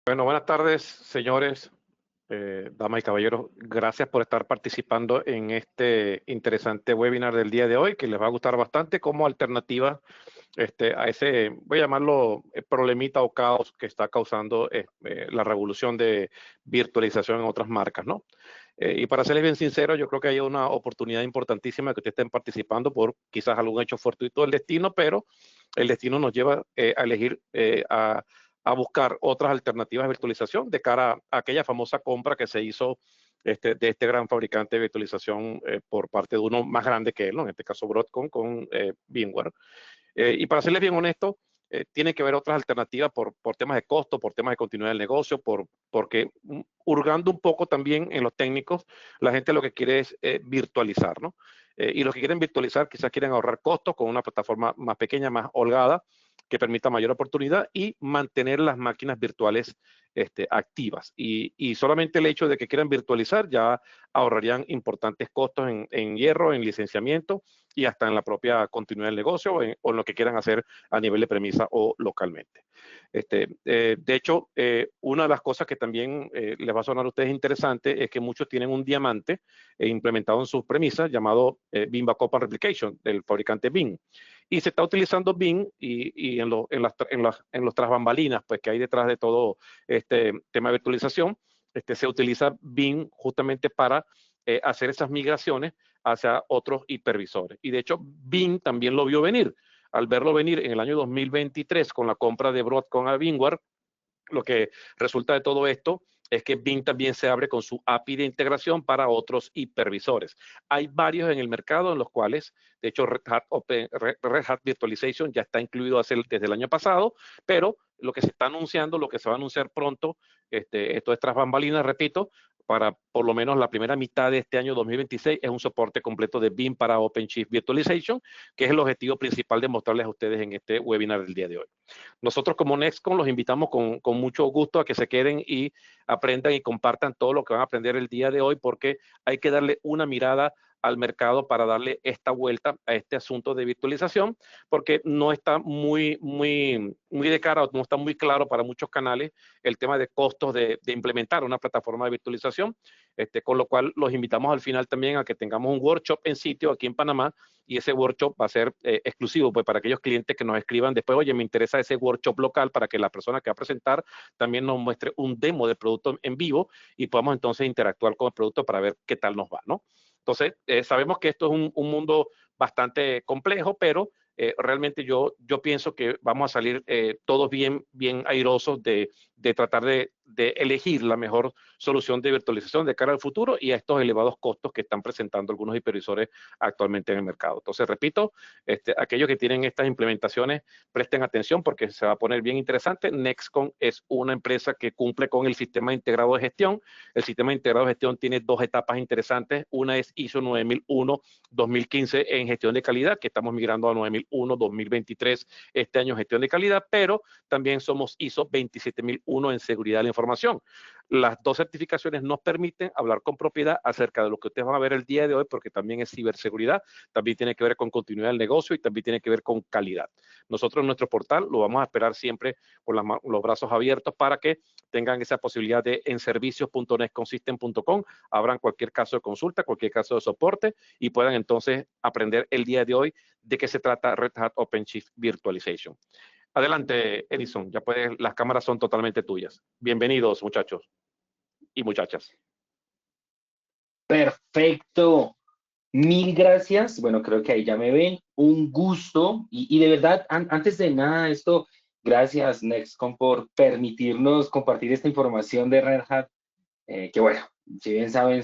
Bueno, buenas tardes, señores, damas y caballeros. Gracias por estar participando en este interesante webinar del día de hoy, que les va a gustar bastante como alternativa a ese, voy a llamarlo problemita o caos que está causando la revolución de virtualización en otras marcas, ¿no? Y para serles bien sincero, yo creo que hay una oportunidad importantísima que ustedes estén participando por quizás algún hecho fortuito del destino, pero el destino nos lleva a elegir, a buscar otras alternativas de virtualización de cara a aquella famosa compra que se hizo de este gran fabricante de virtualización por parte de uno más grande que él, ¿no? En este caso Broadcom con VMware. Y para serles bien honesto, tiene que haber otras alternativas por temas de costo, por temas de continuidad del negocio, porque hurgando un poco también en los técnicos, la gente lo que quiere es virtualizar, ¿no? Y los que quieren virtualizar quizás quieren ahorrar costos con una plataforma más pequeña, más holgada, que permita mayor oportunidad y mantener las máquinas virtuales activas. Y solamente el hecho de que quieran virtualizar ya ahorrarían importantes costos en hierro, en licenciamiento y hasta en la propia continuidad del negocio o en lo que quieran hacer a nivel de premisa o localmente. De hecho, una de las cosas que también les va a sonar a ustedes interesante es que muchos tienen un diamante implementado en sus premisas llamado Beam Backup and Replication del fabricante Beam. Y se está utilizando Beam y en los tras bambalinas, pues que hay detrás de todo este tema de virtualización, se utiliza Beam justamente para hacer esas migraciones hacia otros hipervisores. Y de hecho, Beam también lo vio venir. Al verlo venir en el año 2023 con la compra de Broadcom a VMware, lo que resulta de todo esto es que Beam también se abre con su API de integración para otros hipervisores. Hay varios en el mercado en los cuales, de hecho, Red Hat Virtualization ya está incluido desde el año pasado, pero lo que se está anunciando, lo que se va a anunciar pronto, esto es tras bambalinas, repito, para por lo menos la primera mitad de este año 2026, es un soporte completo de Beam para OpenShift Virtualization, que es el objetivo principal de mostrarles a ustedes en este webinar del día de hoy. Nosotros como Nextcom los invitamos con mucho gusto a que se queden y aprendan y compartan todo lo que van a aprender el día de hoy, porque hay que darle una mirada al mercado para darle esta vuelta a este asunto de virtualización, porque no está muy de cara, no está muy claro para muchos canales el tema de costos de implementar una plataforma de virtualización, con lo cual los invitamos al final también a que tengamos un workshop en sitio aquí en Panamá, y ese workshop va a ser exclusivo pues para aquellos clientes que nos escriban después, oye, me interesa ese workshop local, para que la persona que va a presentar también nos muestre un demo del producto en vivo y podamos entonces interactuar con el producto para ver qué tal nos va, ¿no? Entonces, sabemos que esto es un mundo bastante complejo, pero realmente yo pienso que vamos a salir todos bien airosos de tratar de elegir la mejor solución de virtualización de cara al futuro y a estos elevados costos que están presentando algunos hipervisores actualmente en el mercado. Entonces, repito, aquellos que tienen estas implementaciones, presten atención porque se va a poner bien interesante. Nextcom es una empresa que cumple con el sistema integrado de gestión. El sistema integrado de gestión tiene dos etapas interesantes. Una es ISO 9001-2015 en gestión de calidad, que estamos migrando a 9001-2023 este año en gestión de calidad, pero también somos ISO 27001 en seguridad de la información. Las dos certificaciones nos permiten hablar con propiedad acerca de lo que ustedes van a ver el día de hoy, porque también es ciberseguridad, también tiene que ver con continuidad del negocio y también tiene que ver con calidad. Nosotros en nuestro portal lo vamos a esperar siempre con los brazos abiertos para que tengan esa posibilidad de en servicios.nextconsystem.com, abran cualquier caso de consulta, cualquier caso de soporte y puedan entonces aprender el día de hoy de qué se trata Red Hat OpenShift Virtualization. Adelante, Edison, ya puedes, las cámaras son totalmente tuyas. Bienvenidos, muchachos y muchachas. Perfecto. Mil gracias. Bueno, creo que ahí ya me ven. Un gusto. Y de verdad, antes de nada, gracias Nextcom por permitirnos compartir esta información de Red Hat. Que bueno, si bien saben,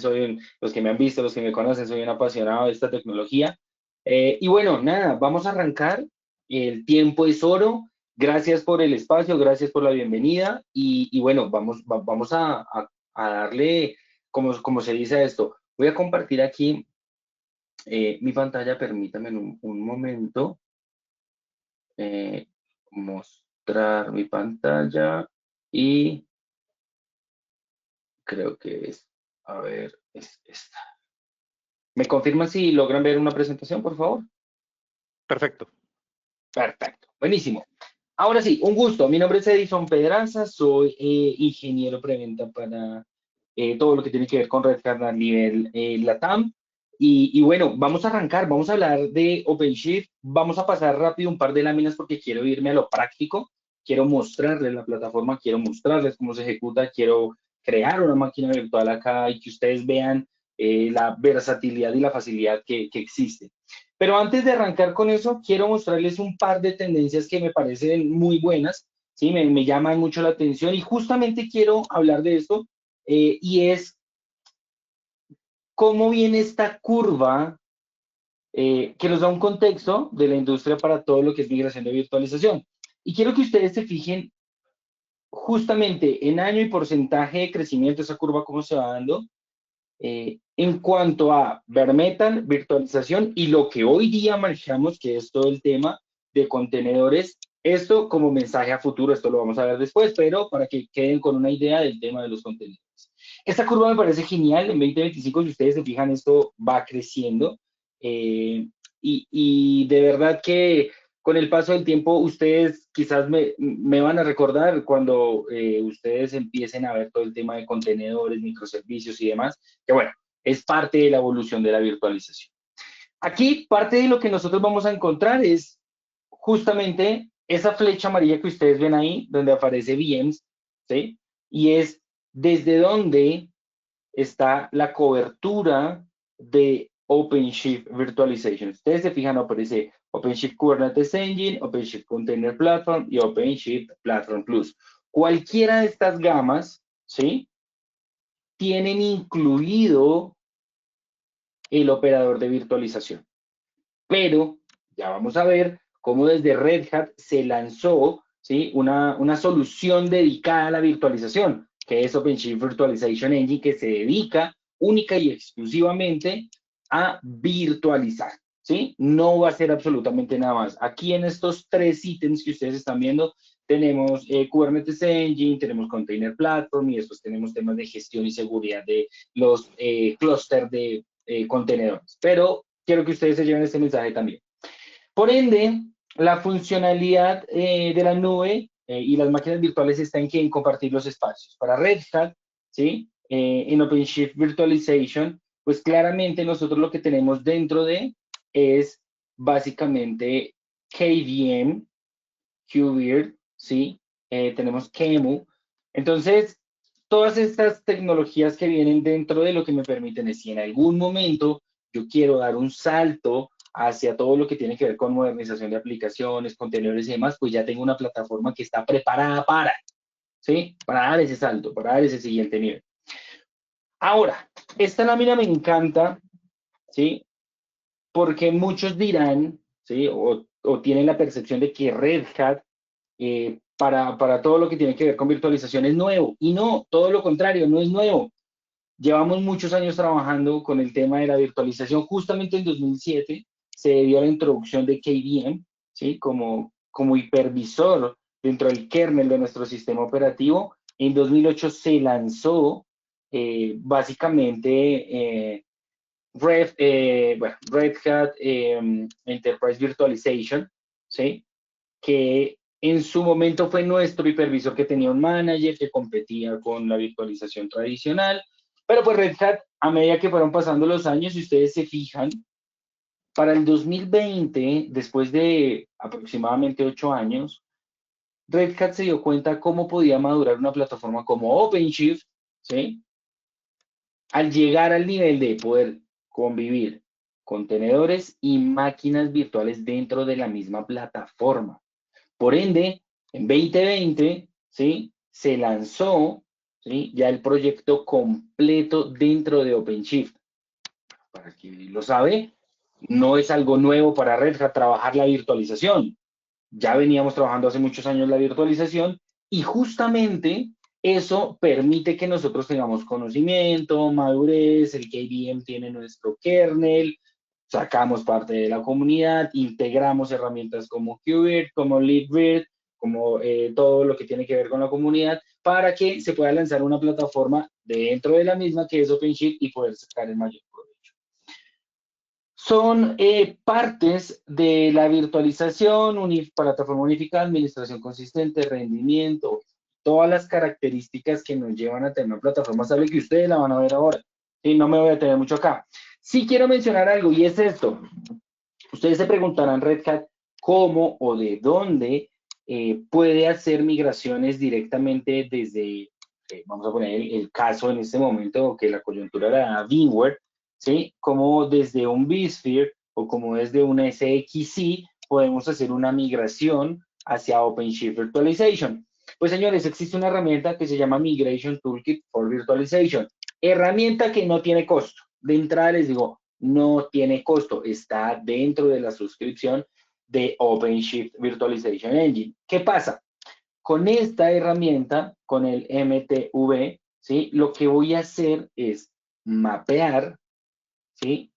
los que me han visto, los que me conocen, soy un apasionado de esta tecnología. Y bueno, nada, vamos a arrancar. El tiempo es oro. Gracias por el espacio, gracias por la bienvenida. Y bueno, vamos a darle, como se dice esto. Voy a compartir aquí mi pantalla, permítame un momento. Mostrar mi pantalla y creo que a ver, es esta. ¿Me confirman si logran ver una presentación, por favor? Perfecto. Perfecto, buenísimo. Ahora sí, un gusto. Mi nombre es Edison Pedraza, soy ingeniero preventa para todo lo que tiene que ver con Red Hat a nivel LATAM. Y bueno, vamos a arrancar, vamos a hablar de OpenShift, vamos a pasar rápido un par de láminas porque quiero irme a lo práctico, quiero mostrarles la plataforma, quiero mostrarles cómo se ejecuta, quiero crear una máquina virtual acá y que ustedes vean la versatilidad y la facilidad que existe. Pero antes de arrancar con eso, quiero mostrarles un par de tendencias que me parecen muy buenas, ¿sí? Me llaman mucho la atención y justamente quiero hablar de esto y es cómo viene esta curva que nos da un contexto de la industria para todo lo que es migración de virtualización. Y quiero que ustedes se fijen justamente en año y porcentaje de crecimiento, esa curva, cómo se va dando, en cuanto a bare metal, virtualización y lo que hoy día manejamos, que es todo el tema de contenedores. Esto como mensaje a futuro, esto lo vamos a ver después, pero para que queden con una idea del tema de los contenedores. Esta curva me parece genial. En 2025, si ustedes se fijan, esto va creciendo. Y de verdad que con el paso del tiempo, ustedes quizás me van a recordar cuando ustedes empiecen a ver todo el tema de contenedores, microservicios y demás, que bueno, es parte de la evolución de la virtualización. Aquí parte de lo que nosotros vamos a encontrar es justamente esa flecha amarilla que ustedes ven ahí, donde aparece VMs, ¿sí? Y es desde donde está la cobertura de OpenShift Virtualization. Ustedes se fijan, aparece OpenShift Kubernetes Engine, OpenShift Container Platform y OpenShift Platform Plus. Cualquiera de estas gamas, ¿sí? Tienen incluido el operador de virtualización. Pero ya vamos a ver cómo desde Red Hat se lanzó, ¿sí? una solución dedicada a la virtualización, que es OpenShift Virtualization Engine, que se dedica única y exclusivamente a virtualizar, ¿sí? No va a ser absolutamente nada más. Aquí en estos tres ítems que ustedes están viendo, tenemos Kubernetes Engine, tenemos Container Platform y después tenemos temas de gestión y seguridad de los clústeres de contenedores. Pero quiero que ustedes se lleven este mensaje también. Por ende, la funcionalidad de la nube y las máquinas virtuales está en compartir los espacios. Para Red Hat, ¿sí? En OpenShift Virtualization, pues claramente nosotros lo que tenemos dentro de es básicamente KVM, KubeVirt, ¿sí? Tenemos KEMU. Entonces, todas estas tecnologías que vienen dentro de lo que me permiten es si en algún momento yo quiero dar un salto hacia todo lo que tiene que ver con modernización de aplicaciones, contenedores y demás, pues ya tengo una plataforma que está preparada para, ¿sí? Para dar ese salto, para dar ese siguiente nivel. Ahora, esta lámina me encanta, ¿sí? Porque muchos dirán, ¿sí? O tienen la percepción de que Red Hat para todo lo que tiene que ver con virtualización es nuevo. Y no, todo lo contrario, no es nuevo. Llevamos muchos años trabajando con el tema de la virtualización. Justamente en 2007 se dio la introducción de KVM, ¿sí? Como hipervisor dentro del kernel de nuestro sistema operativo. En 2008 se lanzó básicamente Red Hat Enterprise Virtualization, ¿sí? Que en su momento fue nuestro hipervisor que tenía un manager que competía con la virtualización tradicional, pero pues Red Hat, a medida que fueron pasando los años, si ustedes se fijan, para el 2020, después de aproximadamente 8 años, Red Hat se dio cuenta cómo podía madurar una plataforma como OpenShift, ¿sí? Al llegar al nivel de poder convivir contenedores y máquinas virtuales dentro de la misma plataforma. Por ende, en 2020, ¿sí? Se lanzó, ¿sí? Ya el proyecto completo dentro de OpenShift. Para quien lo sabe, no es algo nuevo para Red Hat trabajar la virtualización. Ya veníamos trabajando hace muchos años la virtualización y justamente eso permite que nosotros tengamos conocimiento, madurez, el KVM tiene nuestro kernel, sacamos parte de la comunidad, integramos herramientas como KubeVirt, como LibVirt, como todo lo que tiene que ver con la comunidad, para que se pueda lanzar una plataforma dentro de la misma que es OpenShift y poder sacar el mayor provecho. Son partes de la virtualización, plataforma unificada, administración consistente, rendimiento, todas las características que nos llevan a tener una plataforma estable que ustedes la van a ver ahora. Y no me voy a tener mucho acá. Sí quiero mencionar algo y es esto. Ustedes se preguntarán, Red Hat, cómo o de dónde puede hacer migraciones directamente desde, vamos a poner el caso en este momento, que la coyuntura era VMware, ¿sí? Como desde un vSphere o como desde una SXC podemos hacer una migración hacia OpenShift Virtualization. Pues señores, existe una herramienta que se llama Migration Toolkit for Virtualization. Herramienta que no tiene costo. De entrada les digo, no tiene costo, está dentro de la suscripción de OpenShift Virtualization Engine. ¿Qué pasa? Con esta herramienta, con el MTV, ¿sí? Lo que voy a hacer es mapear, ¿sí?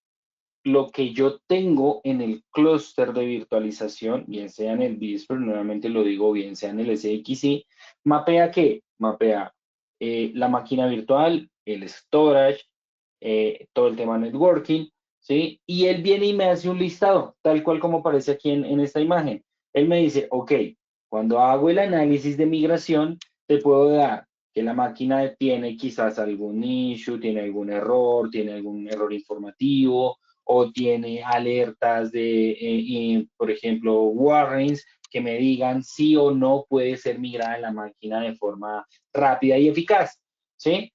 Lo que yo tengo en el clúster de virtualización, bien sea en el vSphere, nuevamente lo digo, bien sea en el SXI, mapea ¿qué? Mapea la máquina virtual, el storage, todo el tema networking, ¿sí? Y él viene y me hace un listado, tal cual como aparece aquí en esta imagen. Él me dice, ok, cuando hago el análisis de migración, te puedo dar que la máquina tiene quizás algún issue, tiene algún error informativo, o tiene alertas de, por ejemplo, warnings que me digan sí o no puede ser migrada en la máquina de forma rápida y eficaz, ¿sí?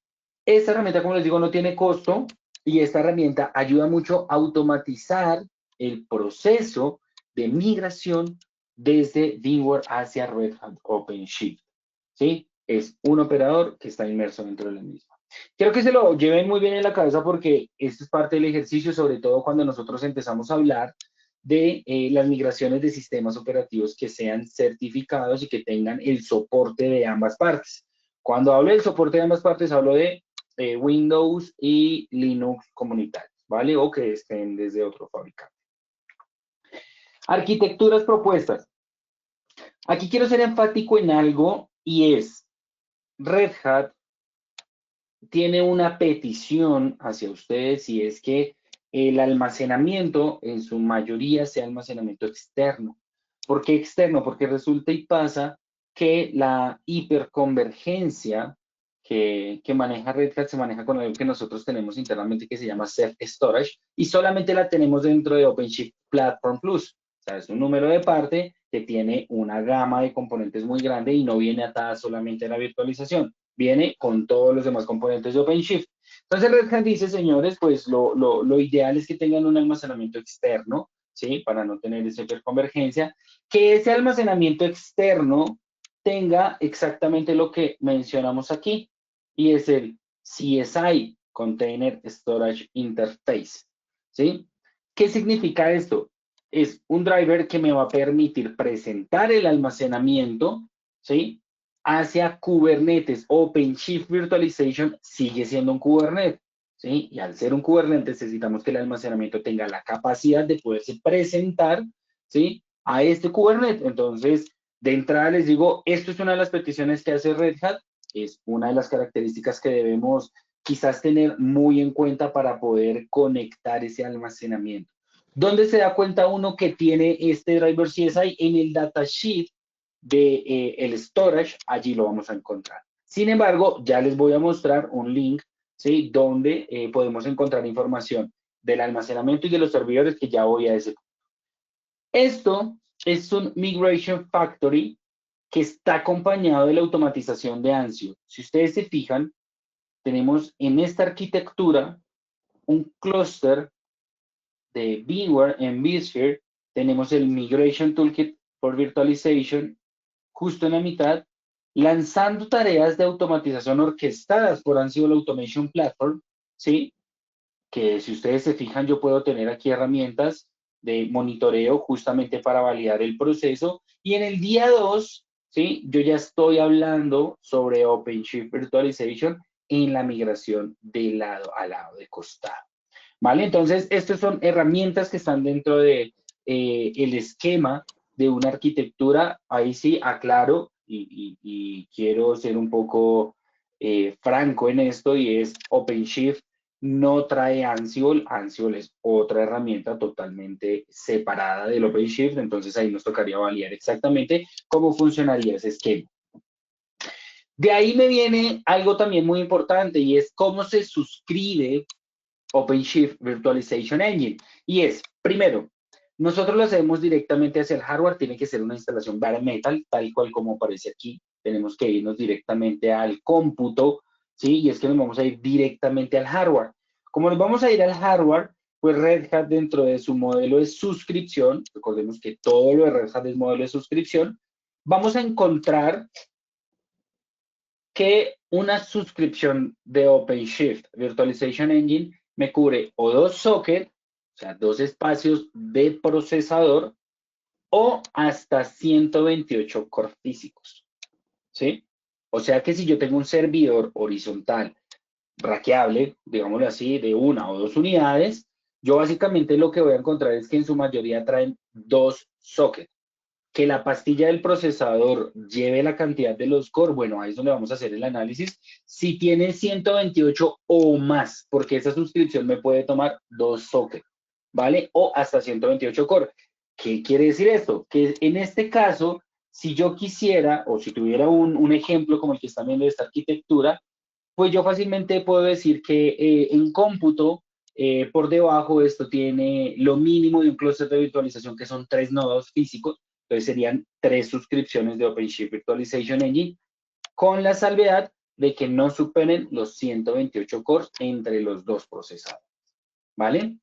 Esta herramienta, como les digo, no tiene costo y esta herramienta ayuda mucho a automatizar el proceso de migración desde VMware hacia Red Hat OpenShift, ¿sí? Es un operador que está inmerso dentro de la misma. Quiero que se lo lleven muy bien en la cabeza porque esto es parte del ejercicio, sobre todo cuando nosotros empezamos a hablar de las migraciones de sistemas operativos que sean certificados y que tengan el soporte de ambas partes. Cuando hablo del soporte de ambas partes, hablo de Windows y Linux comunitarios, ¿vale? O que estén desde otro fabricante. Arquitecturas propuestas. Aquí quiero ser enfático en algo y es Red Hat tiene una petición hacia ustedes y es que el almacenamiento en su mayoría sea almacenamiento externo. ¿Por qué externo? Porque resulta y pasa que la hiperconvergencia que maneja Red Hat se maneja con algo que nosotros tenemos internamente que se llama Self Storage y solamente la tenemos dentro de OpenShift Platform Plus. O sea, es un número de parte que tiene una gama de componentes muy grande y no viene atada solamente a la virtualización, viene con todos los demás componentes de OpenShift. Entonces Red Hat dice, señores, pues lo ideal es que tengan un almacenamiento externo, ¿sí? Para no tener esa hiperconvergencia, que ese almacenamiento externo tenga exactamente lo que mencionamos aquí, y es el CSI, Container Storage Interface, ¿sí? ¿Qué significa esto? Es un driver que me va a permitir presentar el almacenamiento, ¿sí? Hacia Kubernetes. OpenShift Virtualization sigue siendo un Kubernetes, ¿sí? Y al ser un Kubernetes necesitamos que el almacenamiento tenga la capacidad de poderse presentar, ¿sí? A este Kubernetes. Entonces, de entrada les digo, esto es una de las peticiones que hace Red Hat, es una de las características que debemos quizás tener muy en cuenta para poder conectar ese almacenamiento. ¿Dónde se da cuenta uno que tiene este driver CSI? En el datasheet de el storage, allí lo vamos a encontrar. Sin embargo, ya les voy a mostrar un link, ¿sí? Donde podemos encontrar información del almacenamiento y de los servidores que ya voy a ese. Esto es un Migration Factory que está acompañado de la automatización de Ansible. Si ustedes se fijan, tenemos en esta arquitectura un clúster de VMware en vSphere, tenemos el Migration Toolkit for Virtualization justo en la mitad, lanzando tareas de automatización orquestadas por Ansible Automation Platform, ¿sí? Que si ustedes se fijan, yo puedo tener aquí herramientas de monitoreo justamente para validar el proceso. Y en el día 2, ¿sí? Yo ya estoy hablando sobre OpenShift Virtualization en la migración de lado a lado, de costado. ¿Vale? Entonces, estas son herramientas que están dentro de el esquema de una arquitectura. Ahí sí aclaro y quiero ser un poco franco en esto y es OpenShift no trae Ansible. Ansible es otra herramienta totalmente separada del OpenShift, entonces ahí nos tocaría validar exactamente cómo funcionaría ese esquema. De ahí me viene algo también muy importante y es cómo se suscribe OpenShift Virtualization Engine. Y es, primero, nosotros lo hacemos directamente hacia el hardware, tiene que ser una instalación bare metal, tal cual como aparece aquí. Tenemos que irnos directamente al cómputo, ¿sí? Y es que nos vamos a ir directamente al hardware. Como nos vamos a ir al hardware, pues Red Hat dentro de su modelo de suscripción, recordemos que todo lo de Red Hat es modelo de suscripción, vamos a encontrar que una suscripción de OpenShift Virtualization Engine me cubre o dos sockets, o sea, dos espacios de procesador, o hasta 128 core físicos, ¿sí? O sea que si yo tengo un servidor horizontal raqueable, digámoslo así, de una o dos unidades, yo básicamente lo que voy a encontrar es que en su mayoría traen dos sockets. Que la pastilla del procesador lleve la cantidad de los core, bueno, ahí es donde vamos a hacer el análisis. Si tiene 128 o más, porque esa suscripción me puede tomar dos sockets, ¿vale? O hasta 128 core. ¿Qué quiere decir esto? Que en este caso, si yo quisiera, o si tuviera un ejemplo como el que están viendo de esta arquitectura, pues yo fácilmente puedo decir que en cómputo, por debajo, esto tiene lo mínimo de un clúster de virtualización, que son 3 nodos físicos. Entonces serían 3 suscripciones de OpenShift Virtualization Engine, con la salvedad de que no superen los 128 cores entre los dos procesadores. ¿Vale?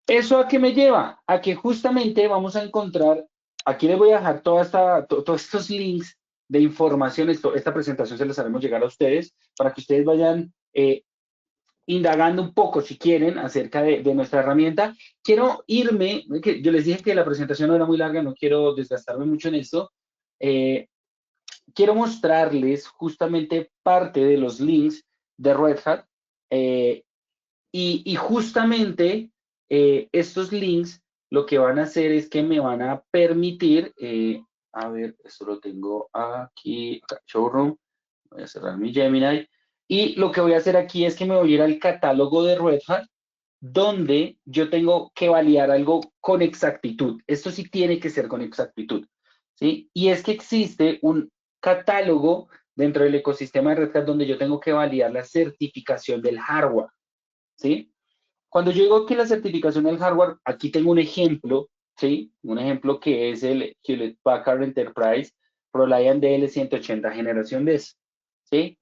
¿Eso a qué me lleva? A que justamente vamos a encontrar, aquí les voy a dejar todos estos links de información, esta presentación se las haremos llegar a ustedes para que ustedes vayan indagando un poco, si quieren, acerca de nuestra herramienta. Quiero irme, que yo les dije que la presentación no era muy larga, no quiero desgastarme mucho en esto. Quiero mostrarles justamente parte de los links de Red Hat y justamente estos links lo que van a hacer es que me van a permitir, a ver, esto lo tengo aquí, acá, Showroom, voy a cerrar mi Gemini, y lo que voy a hacer aquí es que me voy a ir al catálogo de Red Hat, donde yo tengo que validar algo con exactitud. Esto sí tiene que ser con exactitud, ¿sí? Y es que existe un catálogo dentro del ecosistema de Red Hat donde yo tengo que validar la certificación del hardware, ¿sí? Cuando yo digo que la certificación del hardware, aquí tengo un ejemplo, ¿sí? Un ejemplo que es el Hewlett Packard Enterprise ProLiant DL180 generación D, ¿sí?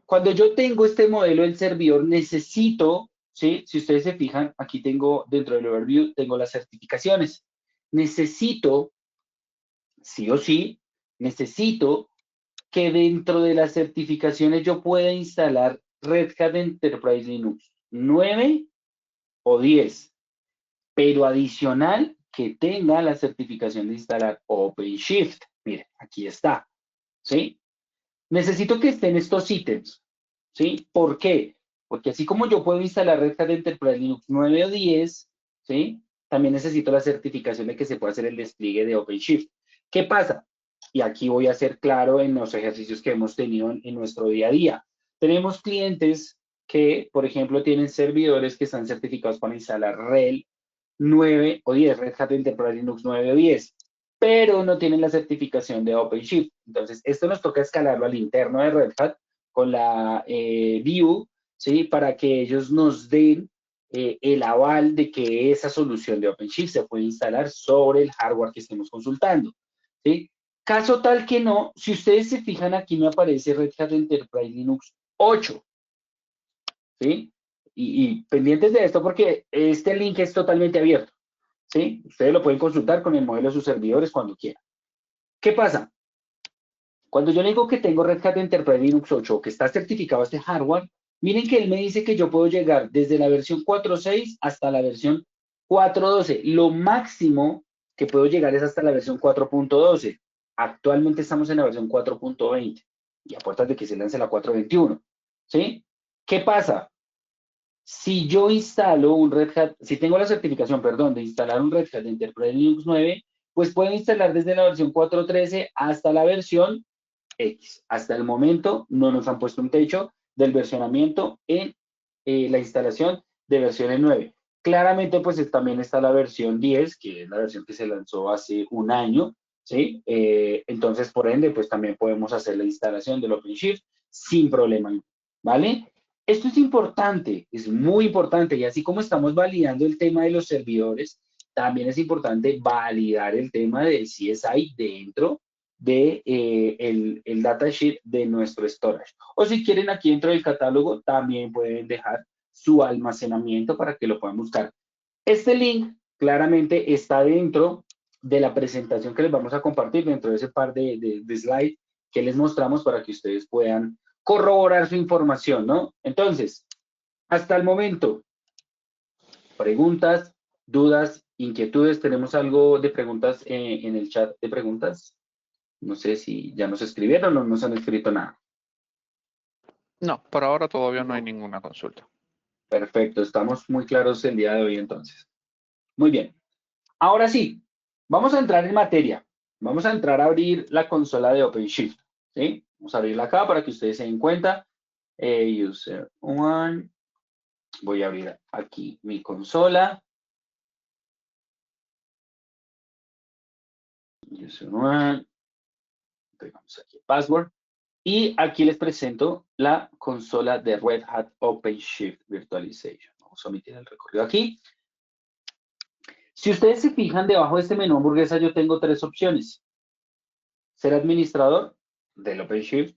Cuando yo tengo este modelo del servidor, necesito, ¿sí? Si ustedes se fijan, aquí tengo, dentro del overview, tengo las certificaciones. Necesito, sí o sí, necesito que dentro de las certificaciones yo pueda instalar Red Hat Enterprise Linux 9 o 10, pero adicional que tenga la certificación de instalar OpenShift. Mire, aquí está, ¿sí? Necesito que estén estos ítems, ¿sí? ¿Por qué? Porque así como yo puedo instalar Red Hat Enterprise Linux 9 o 10, ¿sí? También necesito la certificación de que se pueda hacer el despliegue de OpenShift. ¿Qué pasa? Y aquí voy a ser claro en los ejercicios que hemos tenido en nuestro día a día. Tenemos clientes que, por ejemplo, tienen servidores que están certificados para instalar RHEL 9 o 10, Red Hat Enterprise Linux 9 o 10, pero no tienen la certificación de OpenShift. Entonces, esto nos toca escalarlo al interno de Red Hat con la view, ¿sí? Para que ellos nos den el aval de que esa solución de OpenShift se puede instalar sobre el hardware que estemos consultando, ¿sí? Caso tal que no, si ustedes se fijan aquí me aparece Red Hat Enterprise Linux 8, ¿sí? Y pendientes de esto porque este link es totalmente abierto, ¿sí? Ustedes lo pueden consultar con el modelo de sus servidores cuando quieran. ¿Qué pasa? Cuando yo le digo que tengo Red Hat Enterprise Linux 8, que está certificado este hardware, miren que él me dice que yo puedo llegar desde la versión 4.6 hasta la versión 4.12. Lo máximo que puedo llegar es hasta la versión 4.12. Actualmente estamos en la versión 4.20 y a puertas de que se lance la 4.21, ¿sí? ¿Qué pasa? Si yo instalo un Red Hat, si tengo la certificación, perdón, de instalar un Red Hat Enterprise Linux 9, pues puedo instalar desde la versión 4.13 hasta la versión X. Hasta el momento no nos han puesto un techo del versionamiento en la instalación de versiones 9. Claramente, pues también está la versión 10, que es la versión que se lanzó hace un año, ¿sí? Entonces, por ende, pues también podemos hacer la instalación del OpenShift sin problema, ¿vale? Esto es muy importante, y así como estamos validando el tema de los servidores, también es importante validar el tema de CSI dentro de el datasheet de nuestro storage. O si quieren, aquí dentro del catálogo también pueden dejar su almacenamiento para que lo puedan buscar. Este link claramente está dentro de la presentación que les vamos a compartir, dentro de ese par de slides que les mostramos para que ustedes puedan corroborar su información, ¿no? Entonces, hasta el momento, preguntas, dudas, inquietudes. ¿Tenemos algo de preguntas en el chat de preguntas? No sé si ya nos escribieron o no nos han escrito nada. No, por ahora todavía no hay ninguna consulta. Perfecto, estamos muy claros el día de hoy entonces. Muy bien. Ahora sí, vamos a entrar en materia. Vamos a entrar a abrir la consola de OpenShift, ¿sí? Vamos a abrirla acá para que ustedes se den cuenta. User 1. Voy a abrir aquí mi consola. User 1. Pegamos aquí el password. Y aquí les presento la consola de Red Hat OpenShift Virtualization. Vamos a omitir el recorrido aquí. Si ustedes se fijan, debajo de este menú hamburguesa yo tengo tres opciones. Ser administrador del OpenShift,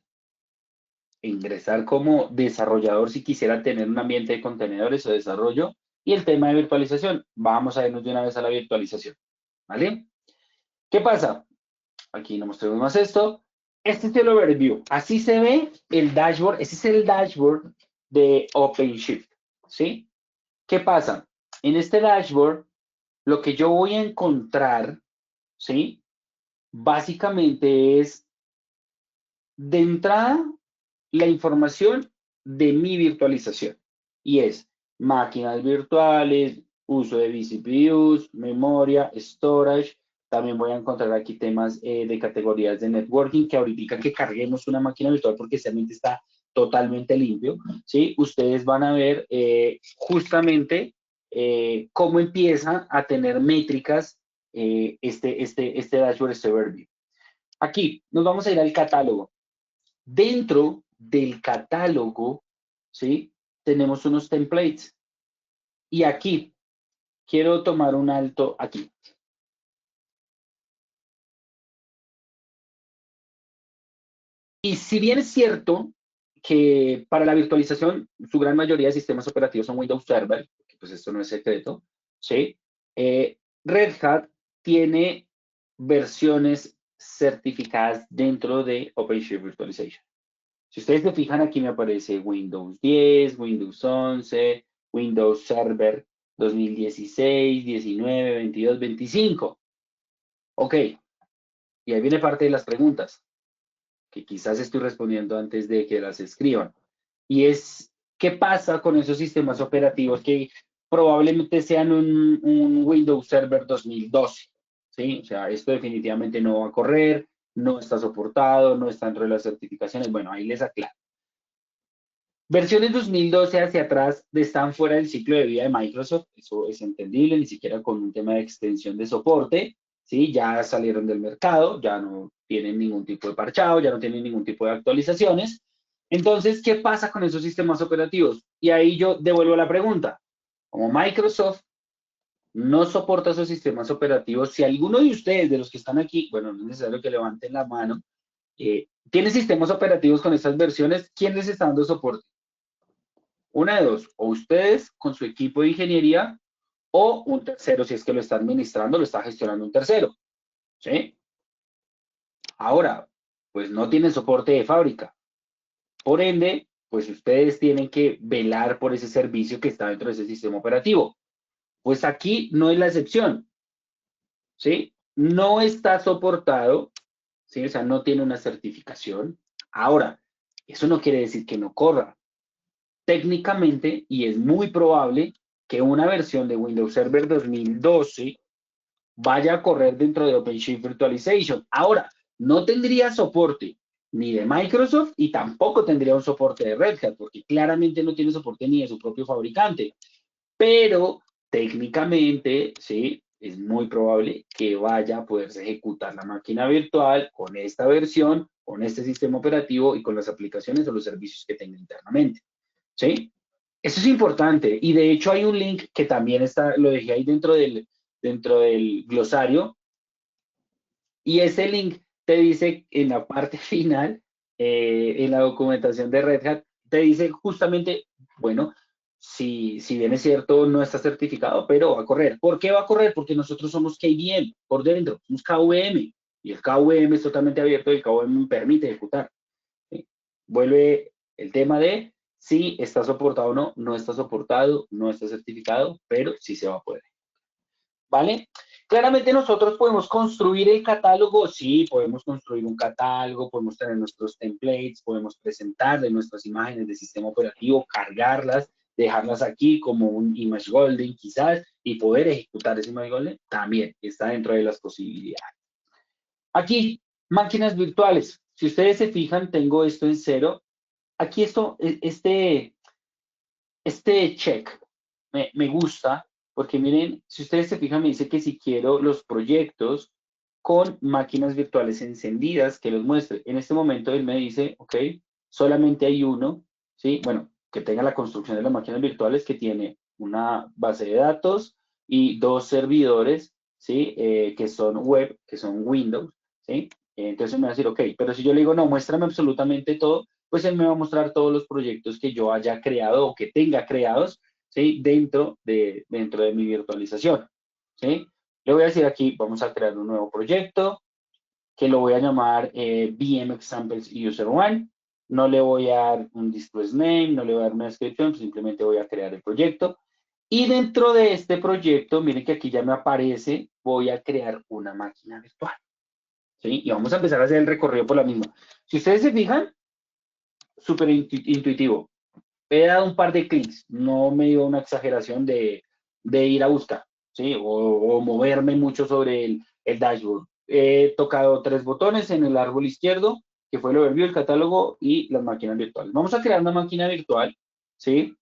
ingresar como desarrollador si quisiera tener un ambiente de contenedores o desarrollo, y el tema de virtualización. Vamos a irnos de una vez a la virtualización, ¿vale? ¿Qué pasa? Aquí no mostremos más esto. Este es el overview. Así se ve el dashboard. Ese es el dashboard de OpenShift, ¿sí? ¿Qué pasa? En este dashboard, lo que yo voy a encontrar, ¿sí? Básicamente es, de entrada, la información de mi virtualización. Y es máquinas virtuales, uso de vCPUs, memoria, storage. También voy a encontrar aquí temas de categorías de networking, que ahorita que carguemos una máquina virtual porque realmente está totalmente limpio, ¿sí? Ustedes van a ver justamente cómo empieza a tener métricas este dashboard, este overview. Aquí nos vamos a ir al catálogo. Dentro del catálogo, ¿sí? Tenemos unos templates. Y aquí, quiero tomar un alto aquí. Y si bien es cierto que para la virtualización, su gran mayoría de sistemas operativos son Windows Server, porque pues esto no es secreto, ¿sí? Red Hat tiene versiones certificadas dentro de OpenShift Virtualization. Si ustedes se fijan, aquí me aparece Windows 10, Windows 11, Windows Server 2016, 19, 22, 25. Ok, y ahí viene parte de las preguntas, que quizás estoy respondiendo antes de que las escriban. Y es, ¿qué pasa con esos sistemas operativos que probablemente sean un Windows Server 2012? ¿Sí? O sea, esto definitivamente no va a correr, no está soportado, no está dentro de las certificaciones. Bueno, ahí les aclaro. Versiones 2012 hacia atrás están fuera del ciclo de vida de Microsoft, eso es entendible, ni siquiera con un tema de extensión de soporte, ¿sí? Ya salieron del mercado, ya no tienen ningún tipo de parchado, ya no tienen ningún tipo de actualizaciones. Entonces, ¿qué pasa con esos sistemas operativos? Y ahí yo devuelvo la pregunta. Como Microsoft no soporta esos sistemas operativos, si alguno de ustedes, de los que están aquí, bueno, no es necesario que levanten la mano, tiene sistemas operativos con estas versiones, ¿quién les está dando soporte? Una de dos, o ustedes con su equipo de ingeniería o un tercero, si es que lo está administrando, lo está gestionando un tercero, ¿sí? Ahora, pues no tienen soporte de fábrica. Por ende, pues ustedes tienen que velar por ese servicio que está dentro de ese sistema operativo. Pues aquí no es la excepción, ¿sí? No está soportado, ¿sí? O sea, no tiene una certificación. Ahora, eso no quiere decir que no corra. Técnicamente, y es muy probable que una versión de Windows Server 2012 vaya a correr dentro de OpenShift Virtualization. Ahora, no tendría soporte ni de Microsoft y tampoco tendría un soporte de Red Hat, porque claramente no tiene soporte ni de su propio fabricante. Pero técnicamente, sí, es muy probable que vaya a poderse ejecutar la máquina virtual con esta versión, con este sistema operativo y con las aplicaciones o los servicios que tenga internamente. ¿Sí? Eso es importante. Y de hecho hay un link que también está, lo dejé ahí dentro del glosario. Y ese link te dice en la parte final, en la documentación de Red Hat, te dice justamente, bueno, si bien es cierto, no está certificado, pero va a correr. ¿Por qué va a correr? Porque nosotros somos KVM por dentro, somos KVM. Y el KVM es totalmente abierto y el KVM permite ejecutar. ¿Sí? Vuelve el tema de si está soportado o no, no está soportado, no está certificado, pero sí se va a poder. ¿Vale? Claramente nosotros podemos construir el catálogo, sí, podemos construir un catálogo, podemos tener nuestros templates, podemos presentarle nuestras imágenes de sistema operativo, cargarlas, dejarlas aquí como un image golden quizás, y poder ejecutar ese image golden, también está dentro de las posibilidades. Aquí, máquinas virtuales. Si ustedes se fijan, tengo esto en 0. Aquí este check me gusta, porque miren, si ustedes se fijan, me dice que si quiero los proyectos con máquinas virtuales encendidas, que los muestre. En este momento él me dice, ok, solamente hay uno, ¿sí? Bueno, que tenga la construcción de las máquinas virtuales, que tiene una base de datos y 2 servidores, ¿sí? Que son web, que son Windows, ¿sí? Entonces me va a decir, ok, pero si yo le digo, no, muéstrame absolutamente todo, pues él me va a mostrar todos los proyectos que yo haya creado o que tenga creados, ¿sí? Dentro de mi virtualización, ¿sí? Le voy a decir aquí, vamos a crear un nuevo proyecto, que lo voy a llamar VM Examples User One. No le voy a dar un display name, no le voy a dar una descripción, simplemente voy a crear el proyecto. Y dentro de este proyecto, miren que aquí ya me aparece, voy a crear una máquina virtual, ¿sí? Y vamos a empezar a hacer el recorrido por la misma. Si ustedes se fijan, súper intuitivo. He dado un par de clics, no me dio una exageración de ir a buscar, ¿sí? O moverme mucho sobre el dashboard. He tocado 3 botones en el árbol izquierdo, que fue el overview, el catálogo y las máquinas virtuales. Vamos a crear una máquina virtual, ¿sí?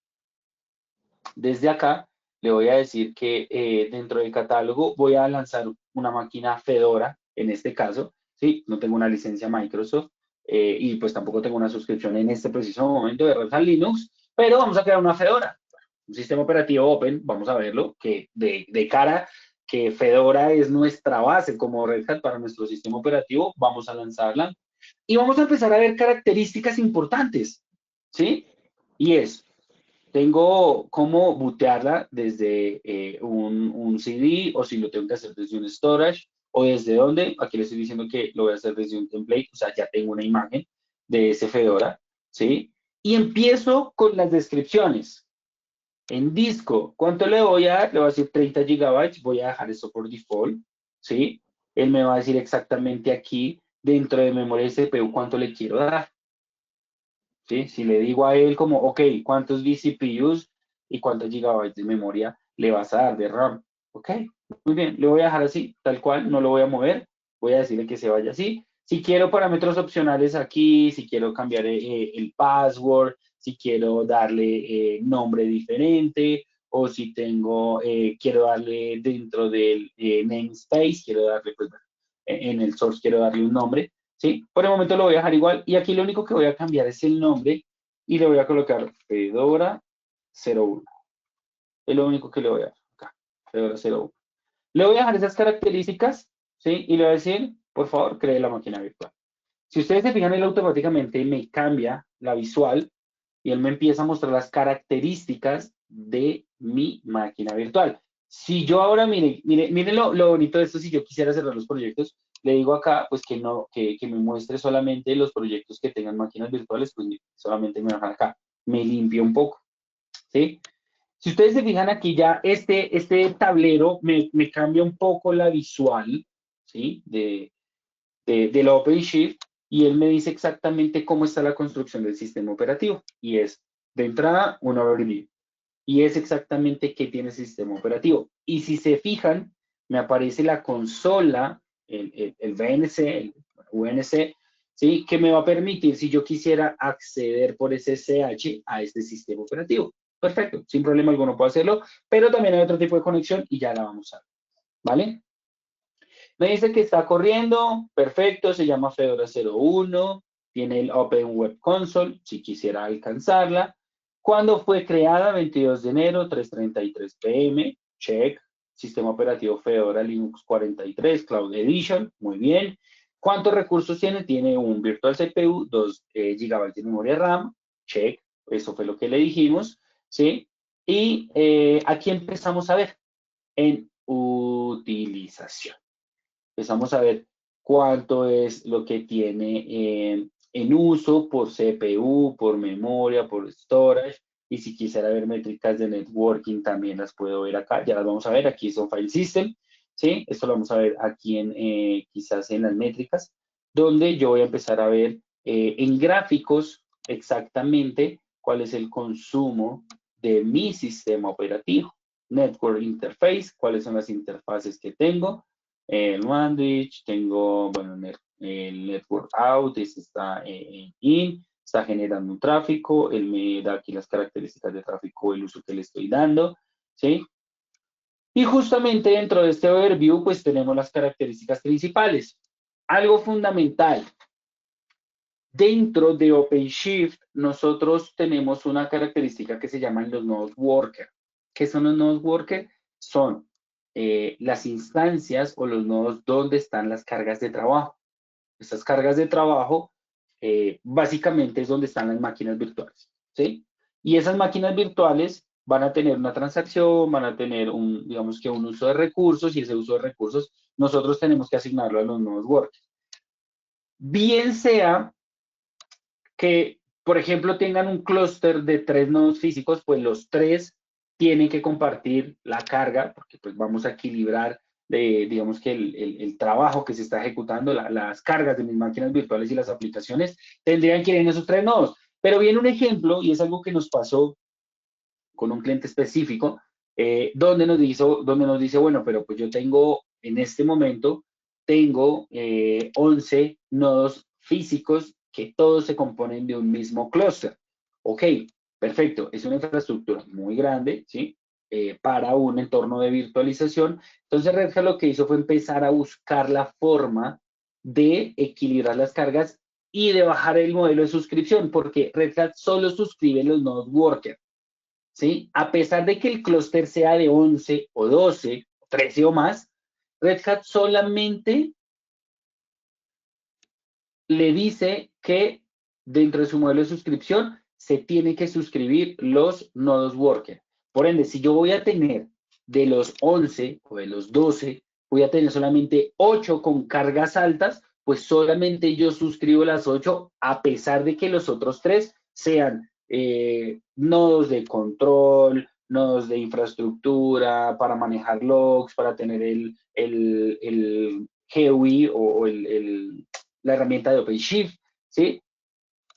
Desde acá le voy a decir que dentro del catálogo voy a lanzar una máquina Fedora, en este caso, ¿sí? No tengo una licencia Microsoft y pues tampoco tengo una suscripción en este preciso momento de Red Hat Linux, pero vamos a crear una Fedora, un sistema operativo open, vamos a verlo, que de cara que Fedora es nuestra base como Red Hat para nuestro sistema operativo, vamos a lanzarla y vamos a empezar a ver características importantes, ¿sí? Y es, tengo cómo bootearla desde un CD o si lo tengo que hacer desde un storage o desde dónde. Aquí le estoy diciendo que lo voy a hacer desde un template, o sea, ya tengo una imagen de ese Fedora, ¿sí? Y empiezo con las descripciones. En disco, ¿cuánto le voy a dar? Le voy a decir 30 gigabytes, voy a dejar esto por default, ¿sí? Él me va a decir exactamente aquí, dentro de memoria CPU, cuánto le quiero dar. ¿Sí? Si le digo a él como, ok, ¿cuántos vCPUs y cuántos gigabytes de memoria le vas a dar de RAM? Ok, muy bien, le voy a dejar así, tal cual, no lo voy a mover, voy a decirle que se vaya así. Si quiero parámetros opcionales aquí, si quiero cambiar el password, si quiero darle nombre diferente, o si tengo, quiero darle dentro del namespace, quiero darle, pues, en el source quiero darle un nombre, ¿sí? Por el momento lo voy a dejar igual y aquí lo único que voy a cambiar es el nombre y le voy a colocar Fedora 01. Es lo único que le voy a dar acá, Fedora 01. Le voy a dejar esas características, ¿sí? Y le voy a decir, por favor, cree la máquina virtual. Si ustedes se fijan, él automáticamente me cambia la visual y él me empieza a mostrar las características de mi máquina virtual. Si yo ahora, miren lo bonito de esto, si yo quisiera cerrar los proyectos, le digo acá, pues que no, que me muestre solamente los proyectos que tengan máquinas virtuales, pues solamente me bajan acá, me limpia un poco, ¿sí? Si ustedes se fijan aquí ya, este tablero me cambia un poco la visual, ¿sí? De la OpenShift y él me dice exactamente cómo está la construcción del sistema operativo. Y es, de entrada, un overview. Y es exactamente qué tiene el sistema operativo. Y si se fijan, me aparece la consola, el VNC, el UNC, ¿sí? Que me va a permitir, si yo quisiera acceder por SSH a este sistema operativo. Perfecto, sin problema alguno puedo hacerlo, pero también hay otro tipo de conexión y ya la vamos a ver, ¿vale? Me dice que está corriendo, perfecto, se llama Fedora 01, tiene el Open Web Console, si quisiera alcanzarla. ¿Cuándo fue creada? 22 de enero, 3:33 p.m., check. Sistema operativo Fedora Linux 43, Cloud Edition, muy bien. ¿Cuántos recursos tiene? Tiene un Virtual CPU, 2 GB de memoria RAM, check, eso fue lo que le dijimos, ¿sí? Y aquí empezamos a ver en utilización. Empezamos a ver cuánto es lo que tiene en uso por CPU, por memoria, por storage, y si quisiera ver métricas de networking también las puedo ver acá, ya las vamos a ver, aquí son file system, ¿sí? Esto lo vamos a ver aquí quizás en las métricas, donde yo voy a empezar a ver en gráficos exactamente cuál es el consumo de mi sistema operativo. Network interface, cuáles son las interfaces que tengo, el Sandwich, tengo, bueno, el network out, este está in, está generando un tráfico, él me da aquí las características de tráfico, el uso que le estoy dando, ¿sí? Y justamente dentro de este overview, pues tenemos las características principales. Algo fundamental. Dentro de OpenShift, nosotros tenemos una característica que se llaman los nodes worker. ¿Qué son los nodes worker? Son las instancias o los nodos donde están las cargas de trabajo. Estas cargas de trabajo básicamente es donde están las máquinas virtuales, ¿sí? Y esas máquinas virtuales van a tener una transacción, van a tener digamos que un uso de recursos, y ese uso de recursos nosotros tenemos que asignarlo a los nodes worker. Bien sea que, por ejemplo, tengan un clúster de 3 nodos físicos, pues los 3 tienen que compartir la carga, porque pues vamos a equilibrar, digamos que el trabajo que se está ejecutando, las cargas de mis máquinas virtuales y las aplicaciones, tendrían que ir en esos 3 nodos. Pero viene un ejemplo, y es algo que nos pasó con un cliente específico, donde nos dice, bueno, pero pues yo tengo, en este momento, tengo 11 nodos físicos que todos se componen de un mismo clúster. Ok, perfecto, es una infraestructura muy grande, ¿sí? Para un entorno de virtualización. Entonces Red Hat lo que hizo fue empezar a buscar la forma de equilibrar las cargas y de bajar el modelo de suscripción, porque Red Hat solo suscribe los nodos worker, ¿sí? A pesar de que el clúster sea de 11 o 12, 13 o más, Red Hat solamente le dice que dentro de su modelo de suscripción se tiene que suscribir los nodos worker. Por ende, si yo voy a tener de los 11 o de los 12, voy a tener solamente 8 con cargas altas, pues solamente yo suscribo las 8 a pesar de que los otros 3 sean nodos de control, nodos de infraestructura, para manejar logs, para tener el GUI o la herramienta de OpenShift, ¿sí?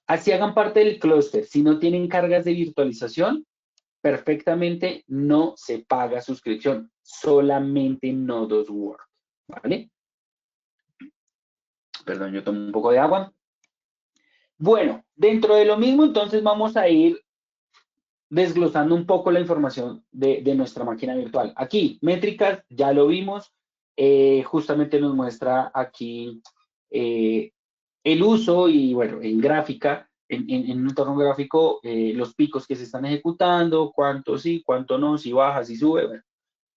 Así hagan parte del clúster. Si no tienen cargas de virtualización, perfectamente no se paga suscripción, solamente nodos work, ¿vale? Perdón, yo tomo un poco de agua. Bueno, dentro de lo mismo, entonces vamos a ir desglosando un poco la información de nuestra máquina virtual. Aquí, métricas, ya lo vimos, justamente nos muestra aquí el uso y, bueno, en gráfica, en un entorno gráfico, los picos que se están ejecutando, cuánto sí, cuánto no, si baja, si sube, bueno,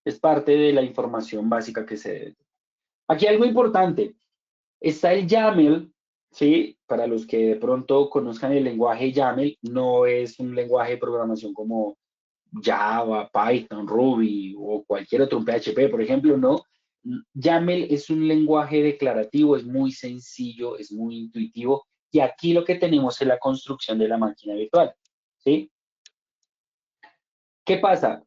es parte de la información básica que se debe. Aquí algo importante, está el YAML, ¿sí? Para los que de pronto conozcan el lenguaje YAML, no es un lenguaje de programación como Java, Python, Ruby o cualquier otro, un PHP, por ejemplo, no. YAML es un lenguaje declarativo, es muy sencillo, es muy intuitivo, y aquí lo que tenemos es la construcción de la máquina virtual, ¿sí? ¿Qué pasa?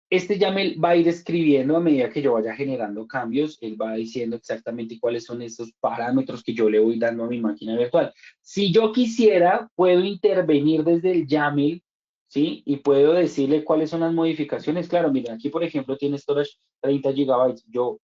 Este YAML va a ir escribiendo a medida que yo vaya generando cambios, él va diciendo exactamente cuáles son esos parámetros que yo le voy dando a mi máquina virtual. Si yo quisiera, puedo intervenir desde el YAML, ¿sí? Y puedo decirle cuáles son las modificaciones. Claro, mira, aquí por ejemplo tiene storage 30 GB. Yo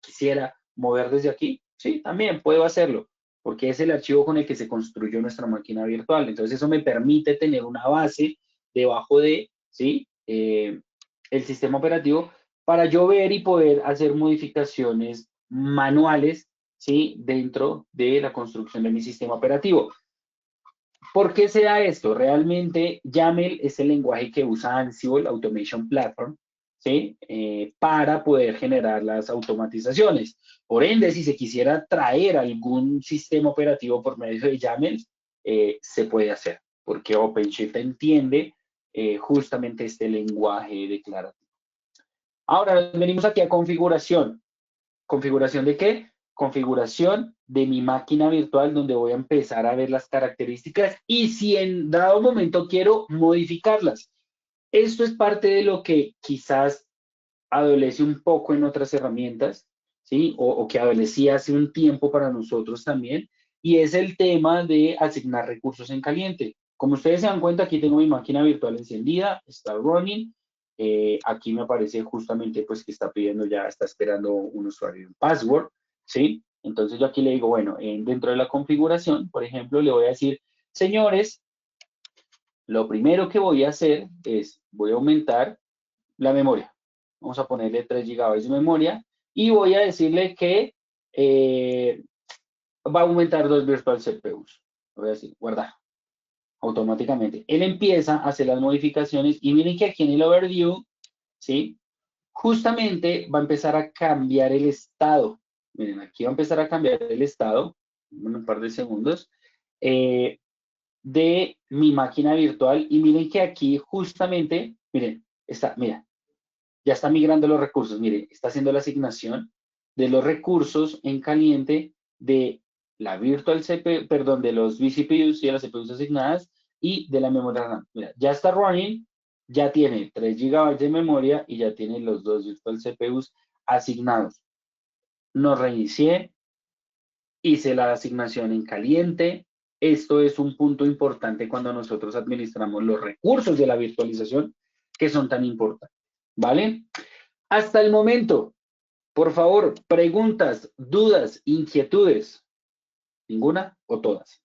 quisiera mover desde aquí, sí, también puedo hacerlo. porque es el archivo con el que se construyó nuestra máquina virtual. Entonces eso me permite tener una base debajo de, ¿sí? El sistema operativo para yo ver y poder hacer modificaciones manuales, ¿sí? Dentro de la construcción de mi sistema operativo. ¿Por qué se da esto? Realmente YAML es el lenguaje que usa Ansible Automation Platform, ¿sí? Para poder generar las automatizaciones. Por ende, si se quisiera traer algún sistema operativo por medio de YAML, se puede hacer, porque OpenShift entiende justamente este lenguaje declarativo. Ahora venimos aquí a configuración. ¿Configuración de qué? Configuración de mi máquina virtual donde voy a empezar a ver las características y si en dado momento quiero modificarlas. Esto es parte de lo que quizás adolece un poco en otras herramientas, ¿sí? O que adolecía hace un tiempo para nosotros también, y es el tema de asignar recursos en caliente. Como ustedes se dan cuenta, aquí tengo mi máquina virtual encendida, está running. Aquí me aparece justamente pues que está pidiendo ya, está esperando un usuario y un password, ¿sí? Entonces yo aquí le digo, bueno, dentro de la configuración, por ejemplo, le voy a decir, señores, lo primero que voy a hacer es, voy a aumentar la memoria. Vamos a ponerle 3 GB de memoria y voy a decirle que va a aumentar 2 virtual CPUs. Voy a decir, guardar automáticamente. Él empieza a hacer las modificaciones y miren que aquí en el overview, ¿sí? Justamente va a empezar a cambiar el estado. Miren, aquí va a empezar a cambiar el estado, en un par de segundos, de mi máquina virtual. Y miren que aquí justamente, miren, mira, ya está migrando los recursos. Mire, está haciendo la asignación de los recursos en caliente de la virtual CPU, perdón, de los vCPUs y de las CPUs asignadas y de la memoria RAM. Mira, ya está running, ya tiene 3 GB de memoria y ya tiene los 2 virtual CPUs asignados. No reinicié, hice la asignación en caliente. Esto es un punto importante cuando nosotros administramos los recursos de la virtualización que son tan importantes, ¿vale? Hasta el momento, por favor, preguntas, dudas, inquietudes. ¿Ninguna o todas?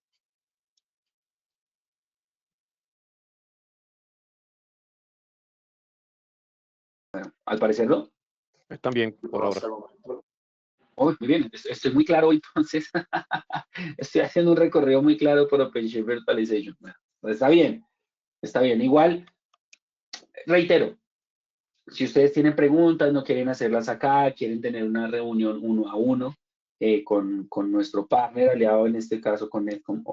Bueno, al parecer no. Están bien por ahora. Oh, muy bien, estoy muy claro hoy, entonces. Estoy haciendo un recorrido muy claro por OpenShift Virtualization. Bueno, está bien, está bien. Igual, reitero, si ustedes tienen preguntas, no quieren hacerlas acá, quieren tener una reunión 1 a 1 con nuestro partner aliado, en este caso con Netcom,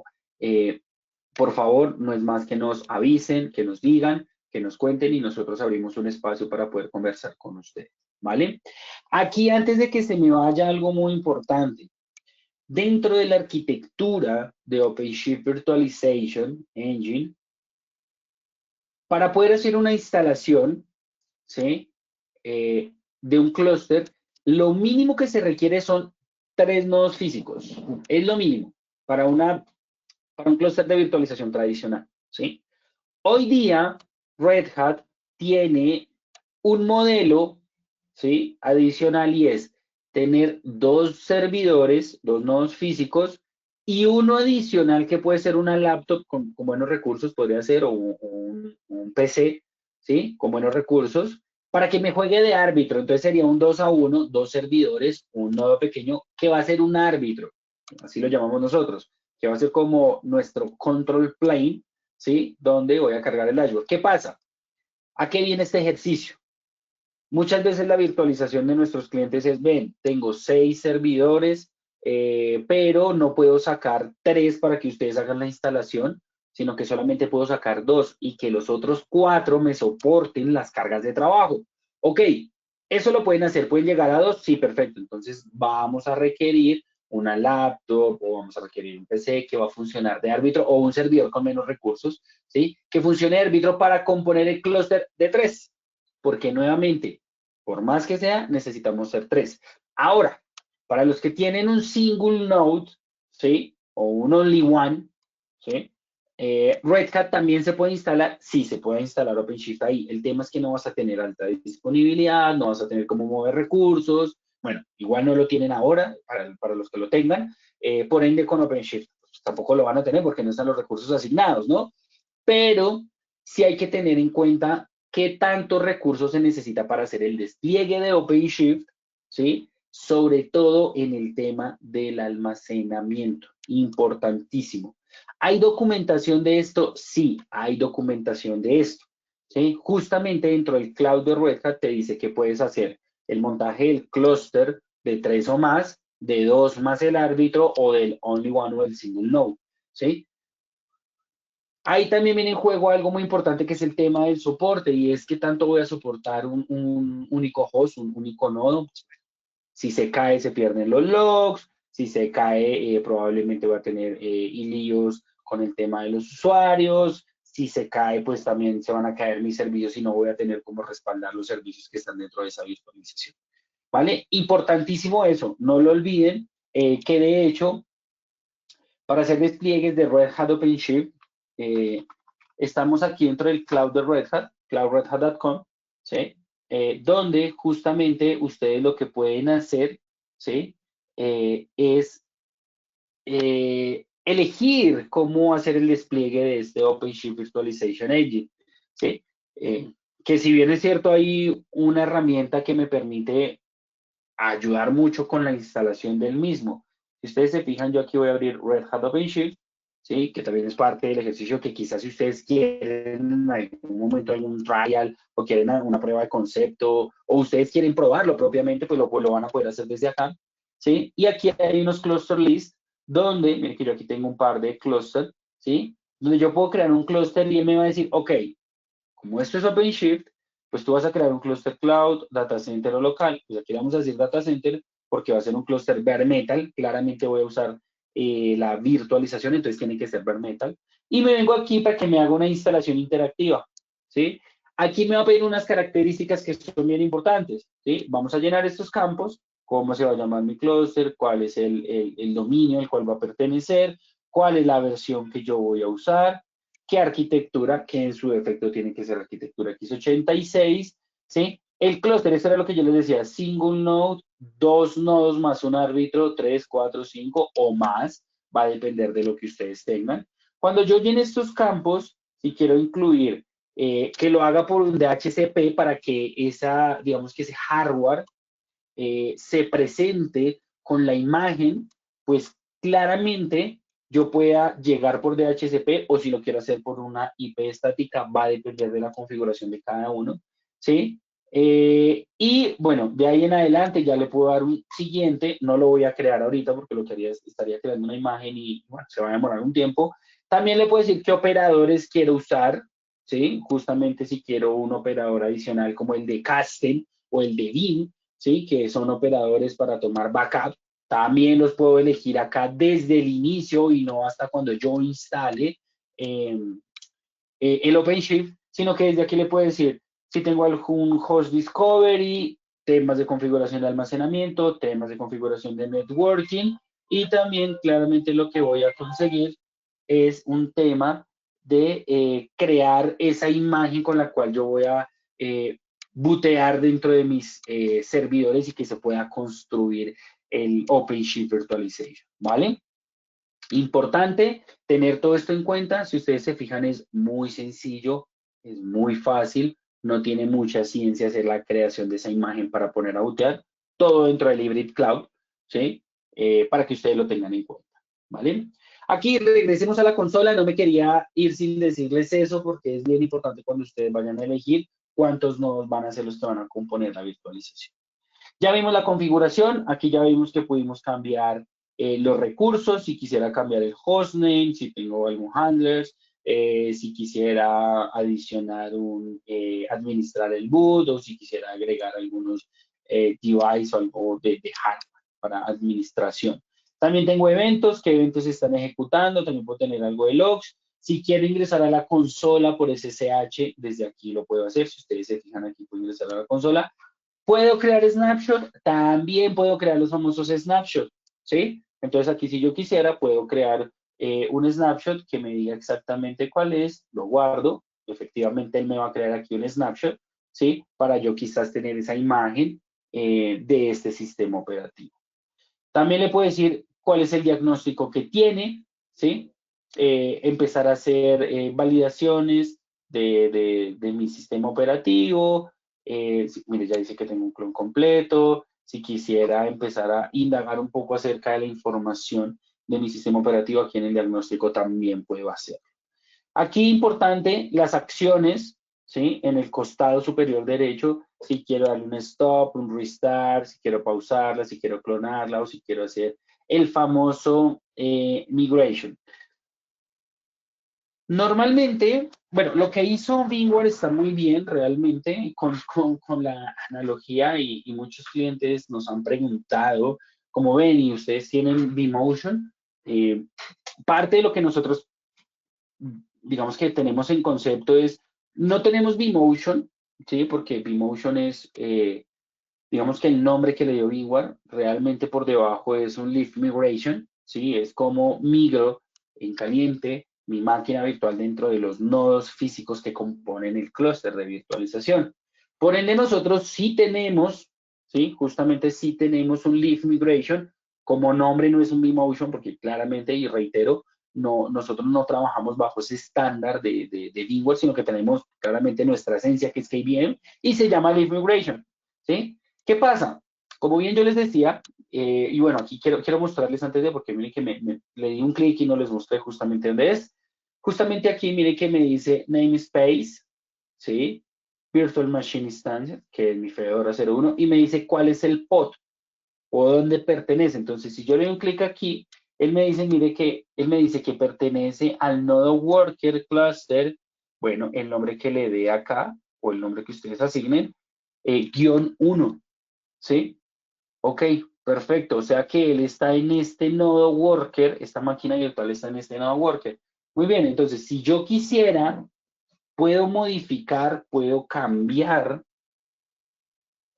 por favor, no es más que nos avisen, que nos digan, que nos cuenten y nosotros abrimos un espacio para poder conversar con ustedes, ¿vale? Aquí, antes de que se me vaya algo muy importante, dentro de la arquitectura de OpenShift Virtualization Engine, para poder hacer una instalación, ¿sí? De un clúster, lo mínimo que se requiere son 3 nodos físicos. Es lo mínimo para un clúster de virtualización tradicional, ¿sí? Hoy día, Red Hat tiene un modelo, ¿sí? Adicional y es tener 2 servidores, 2 nodos físicos y uno adicional que puede ser una laptop con buenos recursos, podría ser, o un PC, ¿sí? Con buenos recursos, para que me juegue de árbitro. Entonces sería un 2 a 1, 2 servidores, un nodo pequeño que va a ser un árbitro, así lo llamamos nosotros, que va a ser como nuestro control plane, ¿sí? Donde voy a cargar el dashboard. ¿Qué pasa? ¿A qué viene este ejercicio? Muchas veces la virtualización de nuestros clientes es, ven, tengo 6 servidores, pero no puedo sacar 3 para que ustedes hagan la instalación, sino que solamente puedo sacar 2 y que los otros 4 me soporten las cargas de trabajo. Ok, eso lo pueden hacer, pueden llegar a 2, sí, perfecto. Entonces vamos a requerir una laptop o vamos a requerir un PC que va a funcionar de árbitro o un servidor con menos recursos, ¿sí? Que funcione de árbitro para componer el clúster de 3. Porque nuevamente, por más que sea, necesitamos ser 3. Ahora, para los que tienen un single node, ¿sí? O un only one, ¿sí? Red Hat también se puede instalar, sí, se puede instalar OpenShift ahí. El tema es que no vas a tener alta disponibilidad, no vas a tener cómo mover recursos. Bueno, igual no lo tienen ahora, para los que lo tengan, por ende con OpenShift pues, tampoco lo van a tener porque no están los recursos asignados, ¿no? Pero sí hay que tener en cuenta qué tantos recursos se necesita para hacer el despliegue de OpenShift, ¿sí? Sobre todo en el tema del almacenamiento, importantísimo. ¿Hay documentación de esto? Sí, hay documentación de esto. ¿Sí? Justamente dentro del cloud de Red Hat te dice que puedes hacer el montaje del clúster de 3 o más, de 2 más el árbitro o del only one o del single node. ¿Sí? Ahí también viene en juego algo muy importante que es el tema del soporte y es que tanto voy a soportar un único host, un único nodo. Si se cae, se pierden los logs. Si se cae, probablemente va a tener líos con el tema de los usuarios. Si se cae, pues también se van a caer mis servicios y no voy a tener cómo respaldar los servicios que están dentro de esa virtualización. ¿Vale? Importantísimo eso, no lo olviden, que de hecho, para hacer despliegues de Red Hat OpenShift, estamos aquí dentro del cloud de Red Hat, cloudredhat.com, ¿sí? Donde justamente ustedes lo que pueden hacer, ¿sí? Es elegir cómo hacer el despliegue de este OpenShift Virtualization Engine, ¿sí? Que si bien es cierto, hay una herramienta que me permite ayudar mucho con la instalación del mismo. Si ustedes se fijan, yo aquí voy a abrir Red Hat OpenShift, ¿sí? Que también es parte del ejercicio que quizás si ustedes quieren en algún momento algún trial o quieren una prueba de concepto o ustedes quieren probarlo propiamente, pues lo van a poder hacer desde acá, ¿sí? Y aquí hay unos cluster lists donde, miren que yo aquí tengo un par de clusters, ¿sí? Donde yo puedo crear un cluster y él me va a decir, ok, como esto es OpenShift, pues tú vas a crear un cluster cloud, data center o local. Pues aquí vamos a decir data center porque va a ser un cluster bare metal. Claramente voy a usar la virtualización, entonces tiene que ser bare metal. Y me vengo aquí para que me haga una instalación interactiva, ¿sí? Aquí me va a pedir unas características que son bien importantes, ¿sí? Vamos a llenar estos campos, cómo se va a llamar mi cluster, cuál es el dominio al cual va a pertenecer, cuál es la versión que yo voy a usar, qué arquitectura, que en su defecto tiene que ser arquitectura x86, ¿sí? El clúster, eso era lo que yo les decía, single node, 2 nodos más un árbitro, 3, 4, 5 o más, va a depender de lo que ustedes tengan. Cuando yo llene estos campos, si quiero incluir que lo haga por un DHCP para que digamos que ese hardware se presente con la imagen, pues claramente yo pueda llegar por DHCP o si lo quiero hacer por una IP estática, va a depender de la configuración de cada uno, ¿sí? Y bueno, de ahí en adelante ya le puedo dar un siguiente, no lo voy a crear ahorita porque lo que haría estaría creando una imagen y bueno, se va a demorar un tiempo. También le puedo decir qué operadores quiero usar, ¿sí? Justamente si quiero un operador adicional como el de Castel o el de Vim, ¿sí? Que son operadores para tomar backup. También los puedo elegir acá desde el inicio y no hasta cuando yo instale el OpenShift, sino que desde aquí le puedo decir si tengo algún host discovery, temas de configuración de almacenamiento, temas de configuración de networking y también claramente lo que voy a conseguir es un tema de crear esa imagen con la cual yo voy a bootear dentro de mis servidores y que se pueda construir el OpenShift Virtualization, ¿vale? Importante tener todo esto en cuenta. Si ustedes se fijan, es muy sencillo, es muy fácil, no tiene mucha ciencia hacer la creación de esa imagen para poner a bootear. Todo dentro del Hybrid Cloud, ¿sí? Para que ustedes lo tengan en cuenta, ¿vale? Aquí regresemos a la consola. No me quería ir sin decirles eso porque es bien importante cuando ustedes vayan a elegir cuántos nodos van a ser los que van a componer la virtualización. Ya vimos la configuración. Aquí ya vimos que pudimos cambiar los recursos, si quisiera cambiar el hostname, si tengo algún handlers, si quisiera adicionar administrar el boot o si quisiera agregar algunos devices o algo de hardware para administración. También tengo eventos, qué eventos se están ejecutando, también puedo tener algo de logs. Si quiero ingresar a la consola por SSH, desde aquí lo puedo hacer. Si ustedes se fijan aquí, puedo ingresar a la consola. ¿Puedo crear snapshot? También puedo crear los famosos snapshots, ¿sí? Entonces aquí si yo quisiera, puedo crear un snapshot que me diga exactamente cuál es, lo guardo, efectivamente él me va a crear aquí un snapshot, ¿sí? Para yo quizás tener esa imagen de este sistema operativo. También le puedo decir cuál es el diagnóstico que tiene, ¿sí? Empezar a hacer validaciones de mi sistema operativo. Mire, ya dice que tengo un clon completo. Si quisiera empezar a indagar un poco acerca de la información de mi sistema operativo, aquí en el diagnóstico también puedo hacer. Aquí importante las acciones, ¿sí? En el costado superior derecho, si quiero darle un stop, un restart, si quiero pausarla, si quiero clonarla o si quiero hacer el famoso migration. Normalmente, bueno, lo que hizo VMware está muy bien realmente con la analogía y muchos clientes nos han preguntado, como ven y ustedes tienen vMotion, parte de lo que nosotros digamos que tenemos en concepto es, no tenemos vMotion, ¿sí? Porque vMotion es, digamos que el nombre que le dio VMware, realmente por debajo es un Lift Migration, ¿sí? Es como migro en caliente mi máquina virtual dentro de los nodos físicos que componen el clúster de virtualización. Por ende, nosotros sí tenemos, ¿sí? Justamente sí tenemos un Lift Migration, como nombre no es un vMotion, porque claramente, y reitero, no, nosotros no trabajamos bajo ese estándar de VMware, sino que tenemos claramente nuestra esencia, que es KVM, y se llama Lift Migration, ¿sí? ¿Qué pasa? Como bien yo les decía, y bueno, aquí quiero mostrarles antes de, porque miren que le di un clic y no les mostré justamente dónde es. Justamente aquí, miren que me dice namespace, ¿sí? Virtual Machine Instance, que es mi Fedora 01, y me dice cuál es el pod o dónde pertenece. Entonces, si yo le doy un clic aquí, él me dice, mire que, él me dice que pertenece al nodo worker cluster, bueno, el nombre que le dé acá, o el nombre que ustedes asignen, guión 1, ¿sí? Ok, perfecto. O sea que él está en este nodo worker, esta máquina virtual está en este nodo worker. Muy bien, entonces, si yo quisiera, puedo modificar, puedo cambiar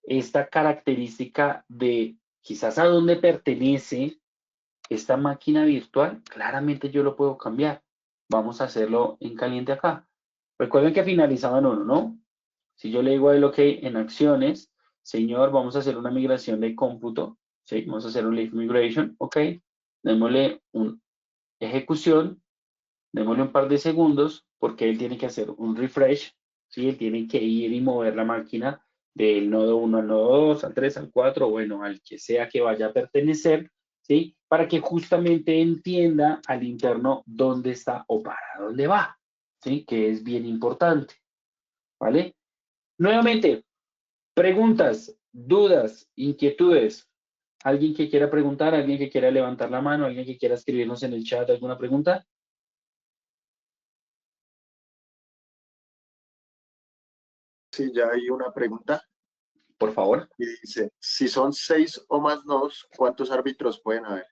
esta característica de quizás a dónde pertenece esta máquina virtual, claramente yo lo puedo cambiar. Vamos a hacerlo en caliente acá. Recuerden que finalizaba en 1, ¿no? Si yo le digo a él, ok, en acciones, señor, vamos a hacer una migración de cómputo, ¿sí? Vamos a hacer un lift migration, ok. Démosle una ejecución, démosle un par de segundos, porque él tiene que hacer un refresh, ¿sí? Él tiene que ir y mover la máquina del nodo 1 al nodo 2, al 3, al 4, bueno, al que sea que vaya a pertenecer, ¿sí? Para que justamente entienda al interno dónde está o para dónde va, ¿sí? Que es bien importante, ¿vale? Nuevamente, preguntas, dudas, inquietudes. ¿Alguien que quiera preguntar? ¿Alguien que quiera levantar la mano? ¿Alguien que quiera escribirnos en el chat alguna pregunta? Sí, ya hay una pregunta Por favor. y dice, si son 6 o más nodos, ¿cuántos árbitros pueden haber?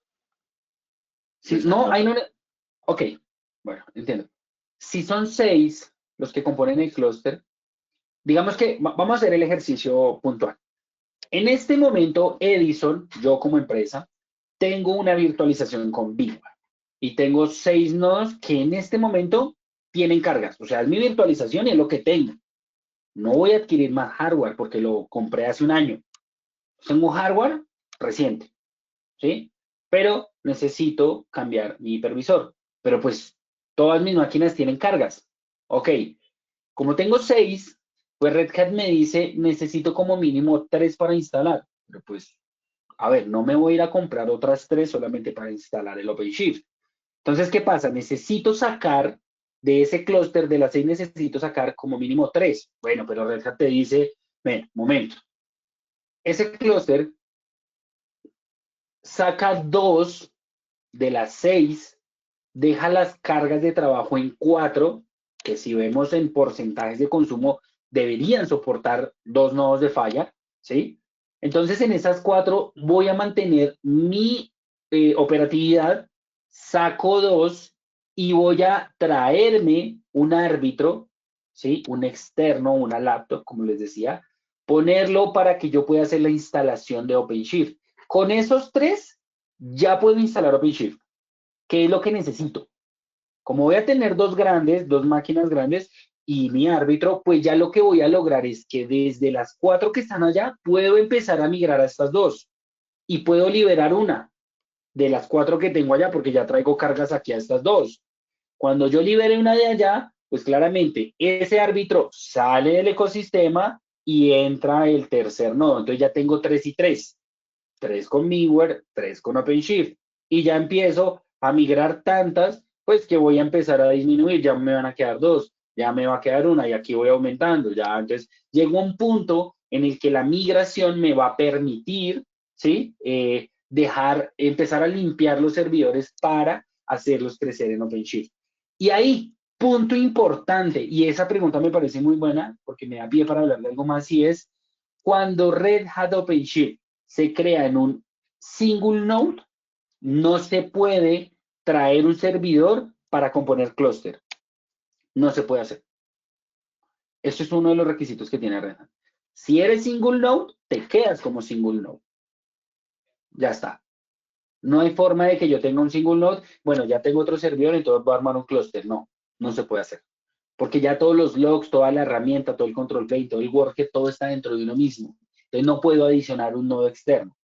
Si, no, hay no. Ok, bueno, entiendo. Si son 6 los que componen el clúster, digamos que vamos a hacer el ejercicio puntual. En este momento, Edison, yo como empresa, tengo una virtualización con VMware y tengo 6 nodos que en este momento tienen cargas. O sea, es mi virtualización y es lo que tengo. No voy a adquirir más hardware porque lo compré hace un año. Tengo hardware reciente, ¿sí? Pero necesito cambiar mi hipervisor. Pero pues todas mis máquinas tienen cargas. Ok, como tengo 6, pues Red Hat me dice, necesito como mínimo 3 para instalar. Pero pues, a ver, no me voy a ir a comprar otras 3 solamente para instalar el OpenShift. Entonces, ¿qué pasa? Necesito sacar de ese clúster de las 6, necesito sacar como mínimo 3. Bueno, pero Red Hat te dice, ven, momento. Ese clúster saca 2 de las 6, deja las cargas de trabajo en 4, que si vemos en porcentajes de consumo, deberían soportar 2 nodos de falla, ¿sí? Entonces, en esas 4 voy a mantener mi operatividad, saco 2 y voy a traerme un árbitro, ¿sí? Un externo, una laptop, como les decía, ponerlo para que yo pueda hacer la instalación de OpenShift. Con esos 3, ya puedo instalar OpenShift. ¿Qué es lo que necesito? Como voy a tener 2 máquinas grandes y mi árbitro, pues ya lo que voy a lograr es que desde las 4 que están allá, puedo empezar a migrar a estas 2 y puedo liberar una. de las 4 que tengo allá, porque ya traigo cargas aquí a estas 2. Cuando yo libere una de allá, pues claramente ese árbitro sale del ecosistema y entra el tercer nodo. Entonces ya tengo 3 y 3. 3 con miware, 3 con OpenShift. Y ya empiezo a migrar tantas, pues que voy a empezar a disminuir. Ya me van a quedar 2, ya me va a quedar 1 y aquí voy aumentando. Ya, entonces llegó un punto en el que la migración me va a permitir, ¿sí? Empezar a limpiar los servidores para hacerlos crecer en OpenShift. Y ahí, punto importante, y esa pregunta me parece muy buena porque me da pie para hablar de algo más, y es cuando Red Hat OpenShift se crea en un single node, no se puede traer un servidor para componer clúster. No se puede hacer. Eso es uno de los requisitos que tiene Red Hat. Si eres single node, te quedas como single node. Ya está. No hay forma de que yo tenga un single node, bueno, ya tengo otro servidor, entonces voy a armar un clúster. No, no se puede hacer. Porque ya todos los logs, toda la herramienta, todo el control plane, todo el worker, todo está dentro de uno mismo. Entonces no puedo adicionar un nodo externo.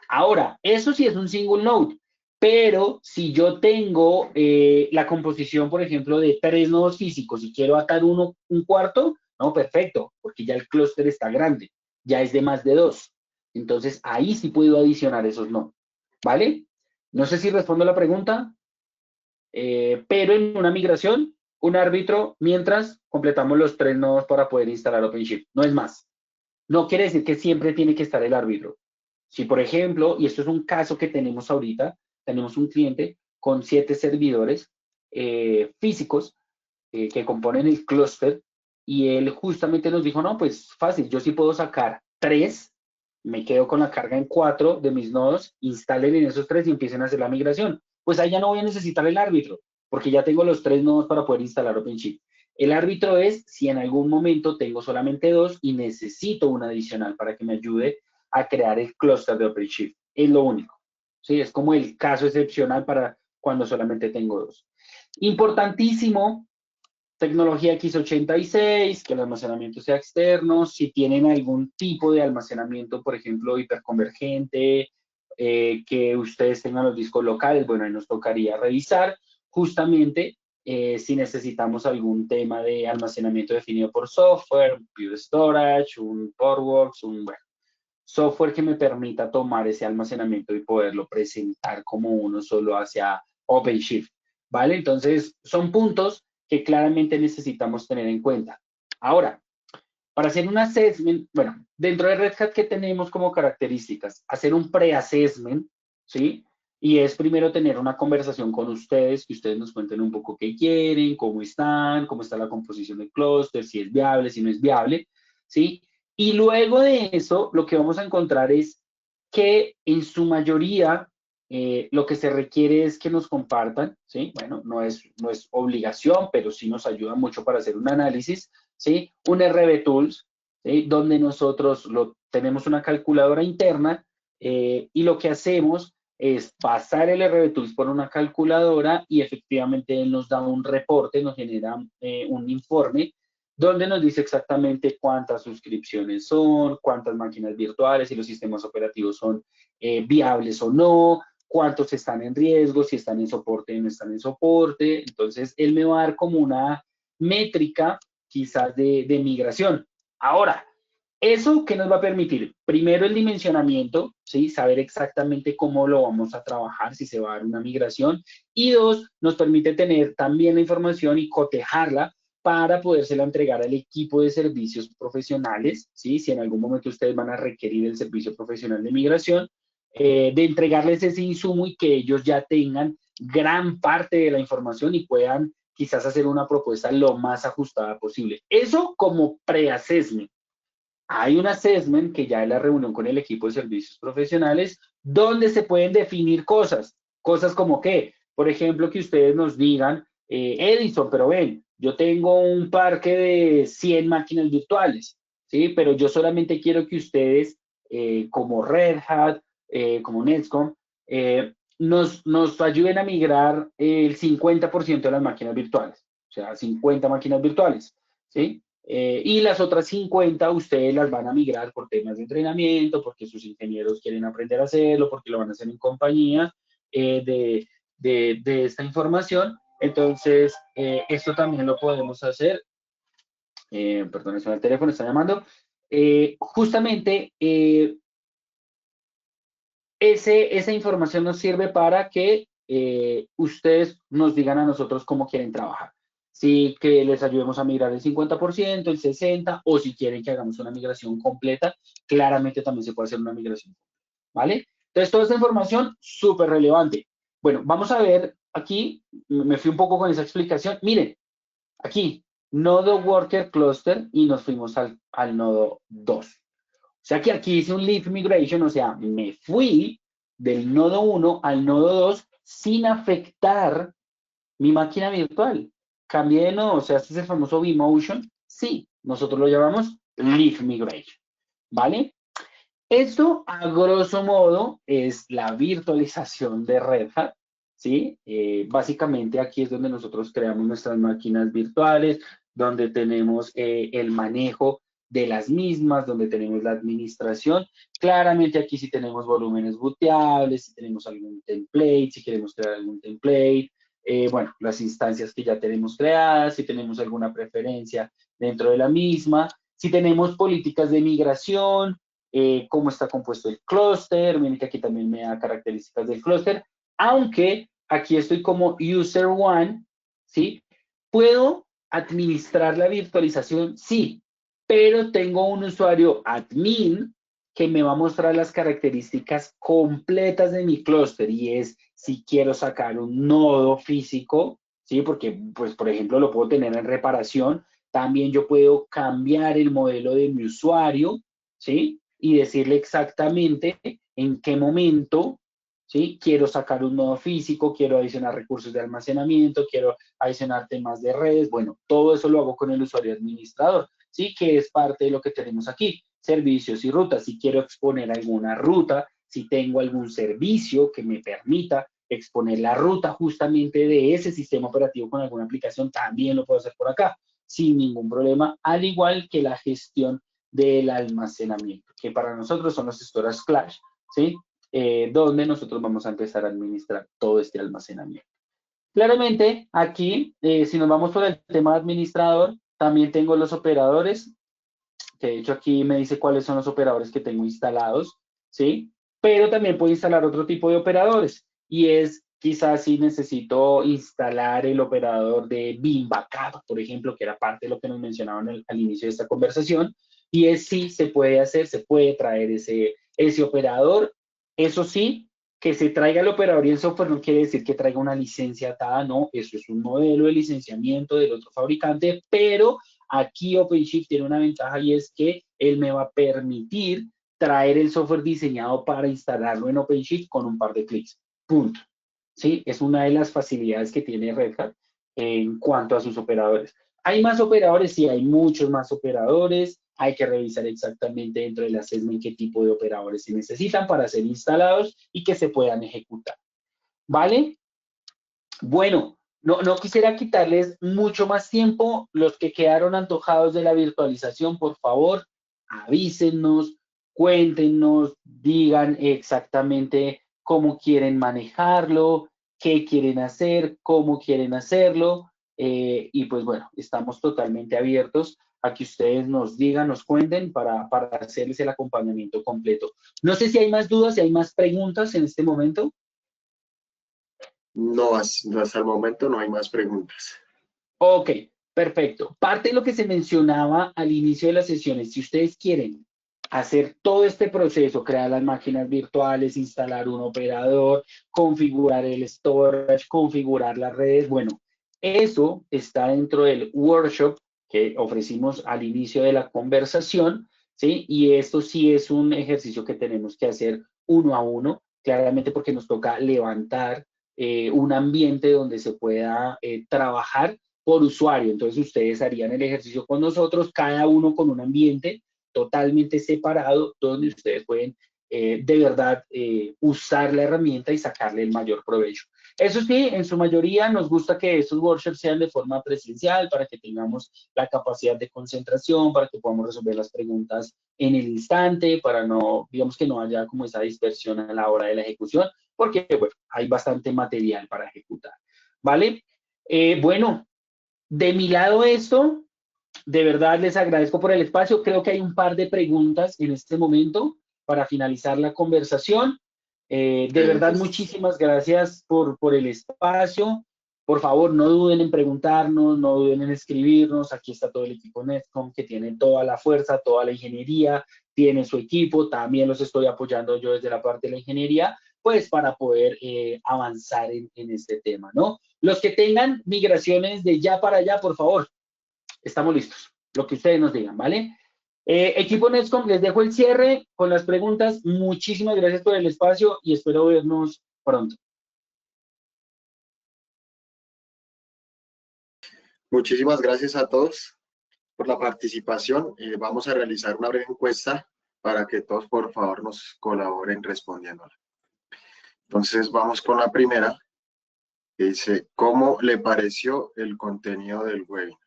Ahora, eso sí es un single node, pero si yo tengo la composición, por ejemplo, de 3 nodos físicos y quiero atar un cuarto, no, perfecto, porque ya el clúster está grande, ya es de más de 2. Entonces, ahí sí puedo adicionar esos nodos, ¿vale? No sé si respondo la pregunta, pero en una migración, un árbitro, mientras completamos los 3 nodos para poder instalar OpenShift, no es más. No quiere decir que siempre tiene que estar el árbitro. Si, por ejemplo, y esto es un caso que tenemos ahorita, tenemos un cliente con 7 servidores físicos que componen el clúster, y él justamente nos dijo, no, pues fácil, yo sí puedo sacar 3, me quedo con la carga en 4 de mis nodos, instalen en esos 3 y empiecen a hacer la migración. Pues ahí ya no voy a necesitar el árbitro, porque ya tengo los 3 nodos para poder instalar OpenShift. El árbitro es si en algún momento tengo solamente 2 y necesito un adicional para que me ayude a crear el clúster de OpenShift. Es lo único. ¿Sí? Es como el caso excepcional para cuando solamente tengo 2. Importantísimo, tecnología x86, que el almacenamiento sea externo. Si tienen algún tipo de almacenamiento, por ejemplo, hiperconvergente, que ustedes tengan los discos locales, bueno, ahí nos tocaría revisar justamente si necesitamos algún tema de almacenamiento definido por software, Pure Storage, un Portworx, un software que me permita tomar ese almacenamiento y poderlo presentar como uno solo hacia OpenShift, ¿vale? Entonces, son puntos que claramente necesitamos tener en cuenta. Ahora, para hacer un assessment, bueno, dentro de Red Hat, ¿qué tenemos como características? Hacer un pre-assessment, ¿sí? Y es primero tener una conversación con ustedes, que ustedes nos cuenten un poco qué quieren, cómo está la composición del clúster, si es viable, si no es viable, ¿sí? Y luego de eso, lo que vamos a encontrar es que en su mayoría lo que se requiere es que nos compartan, ¿sí? Bueno, no es obligación, pero sí nos ayuda mucho para hacer un análisis, ¿sí? Un RBTools, ¿sí? Donde nosotros tenemos una calculadora interna y lo que hacemos es pasar el RBTools por una calculadora y efectivamente él nos da un reporte, nos genera un informe donde nos dice exactamente cuántas suscripciones son, cuántas máquinas virtuales y los sistemas operativos son viables o no, cuántos están en riesgo, si están en soporte o no están en soporte. Entonces, él me va a dar como una métrica quizás de migración. Ahora, ¿eso qué nos va a permitir? Primero, el dimensionamiento, ¿sí? Saber exactamente cómo lo vamos a trabajar, si se va a dar una migración. Y 2, nos permite tener también la información y cotejarla para podérsela entregar al equipo de servicios profesionales, ¿sí? Si en algún momento ustedes van a requerir el servicio profesional de migración, de entregarles ese insumo y que ellos ya tengan gran parte de la información y puedan quizás hacer una propuesta lo más ajustada posible. Eso como pre-assessment. Hay un assessment que ya es la reunión con el equipo de servicios profesionales donde se pueden definir cosas como que, por ejemplo, que ustedes nos digan, Edison, pero ven, yo tengo un parque de 100 máquinas virtuales, ¿sí? Pero yo solamente quiero que ustedes, como Red Hat, como Netscom, nos ayuden a migrar el 50% de las máquinas virtuales, o sea, 50 máquinas virtuales, ¿sí? Y las otras 50 ustedes las van a migrar por temas de entrenamiento, porque sus ingenieros quieren aprender a hacerlo, porque lo van a hacer en compañía, de esta información. Entonces, esto también lo podemos hacer. Perdón, el teléfono está llamando. Justamente, esa información nos sirve para que ustedes nos digan a nosotros cómo quieren trabajar. Si que les ayudemos a migrar el 50%, el 60%, o si quieren que hagamos una migración completa, claramente también se puede hacer una migración, ¿vale? Entonces, toda esta información, súper relevante. Bueno, vamos a ver aquí, me fui un poco con esa explicación. Miren, aquí, nodo worker cluster, y nos fuimos al nodo 2. O sea que aquí hice un leaf migration, o sea, me fui del nodo 1 al nodo 2 sin afectar mi máquina virtual. Cambié de nodo, o sea, este es el famoso vMotion. Sí, nosotros lo llamamos leaf migration, ¿vale? Esto, a grosso modo, es la virtualización de Red Hat, ¿sí? Básicamente aquí es donde nosotros creamos nuestras máquinas virtuales, donde tenemos el manejo de las mismas, donde tenemos la administración. Claramente aquí sí tenemos volúmenes booteables, si tenemos algún template, si queremos crear algún template, bueno, las instancias que ya tenemos creadas, si tenemos alguna preferencia dentro de la misma, si tenemos políticas de migración, cómo está compuesto el clúster, miren que aquí también me da características del clúster, aunque aquí estoy como user one, ¿sí? ¿Puedo administrar la virtualización? Sí, pero tengo un usuario admin que me va a mostrar las características completas de mi clúster, y es si quiero sacar un nodo físico, ¿sí? Porque, pues, por ejemplo, lo puedo tener en reparación. También yo puedo cambiar el modelo de mi usuario, ¿sí? Y decirle exactamente en qué momento, ¿sí? Quiero sacar un nodo físico, quiero adicionar recursos de almacenamiento, quiero adicionar temas de redes. Bueno, todo eso lo hago con el usuario administrador, ¿sí? Que es parte de lo que tenemos aquí, servicios y rutas. Si quiero exponer alguna ruta, si tengo algún servicio que me permita exponer la ruta justamente de ese sistema operativo con alguna aplicación, también lo puedo hacer por acá, sin ningún problema, al igual que la gestión del almacenamiento, que para nosotros son los storage clash, ¿sí? Donde nosotros vamos a empezar a administrar todo este almacenamiento. Claramente, aquí, si nos vamos por el tema administrador, también tengo los operadores, que de hecho aquí me dice cuáles son los operadores que tengo instalados, ¿sí? Pero también puedo instalar otro tipo de operadores, y es quizás si necesito instalar el operador de Beam Backup, por ejemplo, que era parte de lo que nos mencionaban al inicio de esta conversación, y es sí, se puede hacer, se puede traer ese operador. Eso sí, que se traiga el operador y el software no quiere decir que traiga una licencia atada, no, eso es un modelo de licenciamiento del otro fabricante, pero aquí OpenShift tiene una ventaja, y es que él me va a permitir traer el software diseñado para instalarlo en OpenShift con un par de clics. Punto. ¿Sí? Es una de las facilidades que tiene Red Hat en cuanto a sus operadores. ¿Hay más operadores? Sí, hay muchos más operadores. Hay que revisar exactamente dentro del assessment qué tipo de operadores se necesitan para ser instalados y que se puedan ejecutar. ¿Vale? Bueno, no quisiera quitarles mucho más tiempo. Los que quedaron antojados de la virtualización, por favor, avísennos, cuéntenos, digan exactamente cómo quieren manejarlo, qué quieren hacer, cómo quieren hacerlo. Y pues bueno, estamos totalmente abiertos a que ustedes nos digan, nos cuenten para hacerles el acompañamiento completo. No sé si hay más dudas, si hay más preguntas en este momento. No, hasta el momento no hay más preguntas. Ok, perfecto. Parte de lo que se mencionaba al inicio de las sesiones, si ustedes quieren hacer todo este proceso, crear las máquinas virtuales, instalar un operador, configurar el storage, configurar las redes, bueno, eso está dentro del workshop que ofrecimos al inicio de la conversación, ¿sí? Y esto sí es un ejercicio que tenemos que hacer uno a uno, claramente porque nos toca levantar un ambiente donde se pueda trabajar por usuario. Entonces ustedes harían el ejercicio con nosotros, cada uno con un ambiente totalmente separado, donde ustedes pueden de verdad usar la herramienta y sacarle el mayor provecho. Eso sí, en su mayoría nos gusta que estos workshops sean de forma presencial para que tengamos la capacidad de concentración, para que podamos resolver las preguntas en el instante, para no, digamos que no haya como esa dispersión a la hora de la ejecución. porque bueno, hay bastante material para ejecutar, ¿vale? Bueno, de mi lado esto, de verdad les agradezco por el espacio. Creo que hay un par de preguntas en este momento para finalizar la conversación. De verdad, muchísimas gracias por el espacio. Por favor, no duden en preguntarnos, no duden en escribirnos. Aquí está todo el equipo Netcom que tiene toda la fuerza, toda la ingeniería, tiene su equipo. También los estoy apoyando yo desde la parte de la ingeniería, pues para poder avanzar en este tema, ¿no? Los que tengan migraciones de ya para allá, por favor, estamos listos. Lo que ustedes nos digan, ¿vale? Equipo Netcom, les dejo el cierre con las preguntas. Muchísimas gracias por el espacio y espero vernos pronto. Muchísimas gracias a todos por la participación. Vamos a realizar una breve encuesta para que todos, por favor, nos colaboren respondiéndola. Entonces, vamos con la primera, que dice, ¿cómo le pareció el contenido del webinar?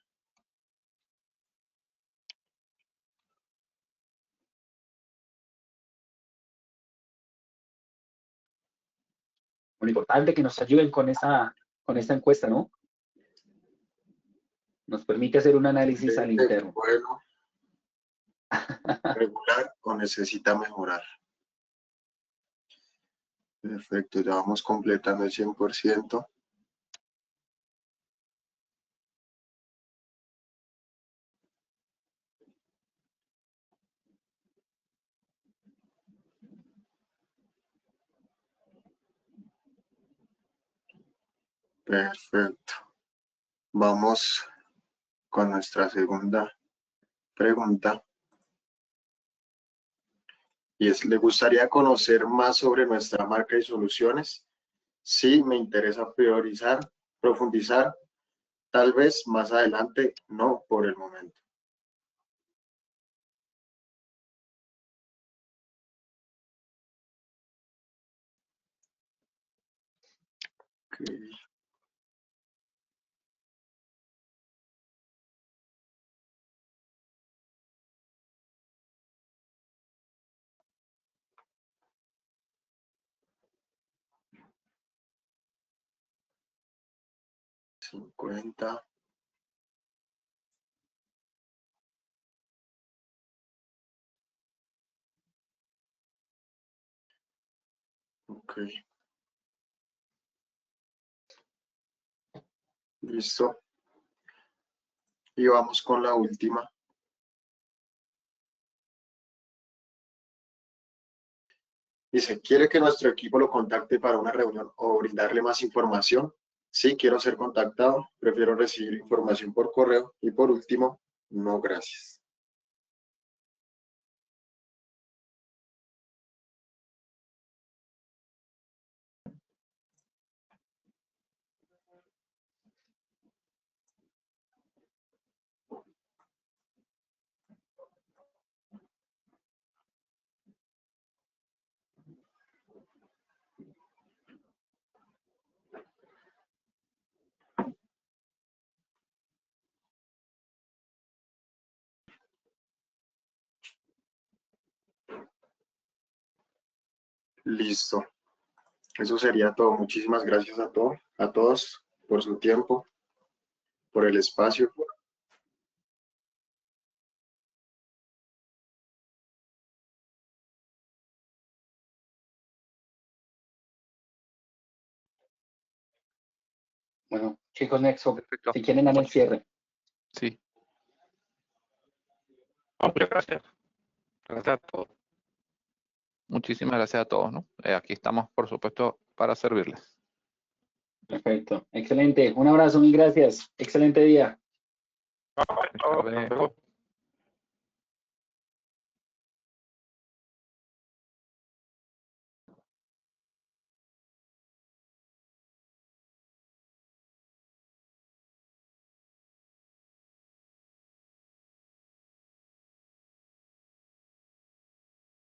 Lo importante es que nos ayuden con esta encuesta, ¿no? Nos permite hacer un análisis al interno. Bueno, regular o necesita mejorar. Perfecto, ya vamos completando el 100%. Perfecto. Vamos con nuestra segunda pregunta. Y es, ¿le gustaría conocer más sobre nuestra marca y soluciones? Sí, me interesa profundizar, tal vez más adelante, no por el momento. Okay. $50. Ok. Listo. Y vamos con la última. Dice, ¿quiere que nuestro equipo lo contacte para una reunión o brindarle más información? Sí, quiero ser contactado. Prefiero recibir información por correo. Y por último, no, gracias. Listo. Eso sería todo. Muchísimas gracias a todos por su tiempo, por el espacio. Bueno, chicos, Nexo, Perfecto. si quieren dar el cierre. Sí. Muchas gracias. Gracias a todos. Muchísimas gracias a todos, ¿no? Aquí estamos, por supuesto, para servirles. Perfecto, excelente. Un abrazo, mil gracias. Excelente día. Hasta luego.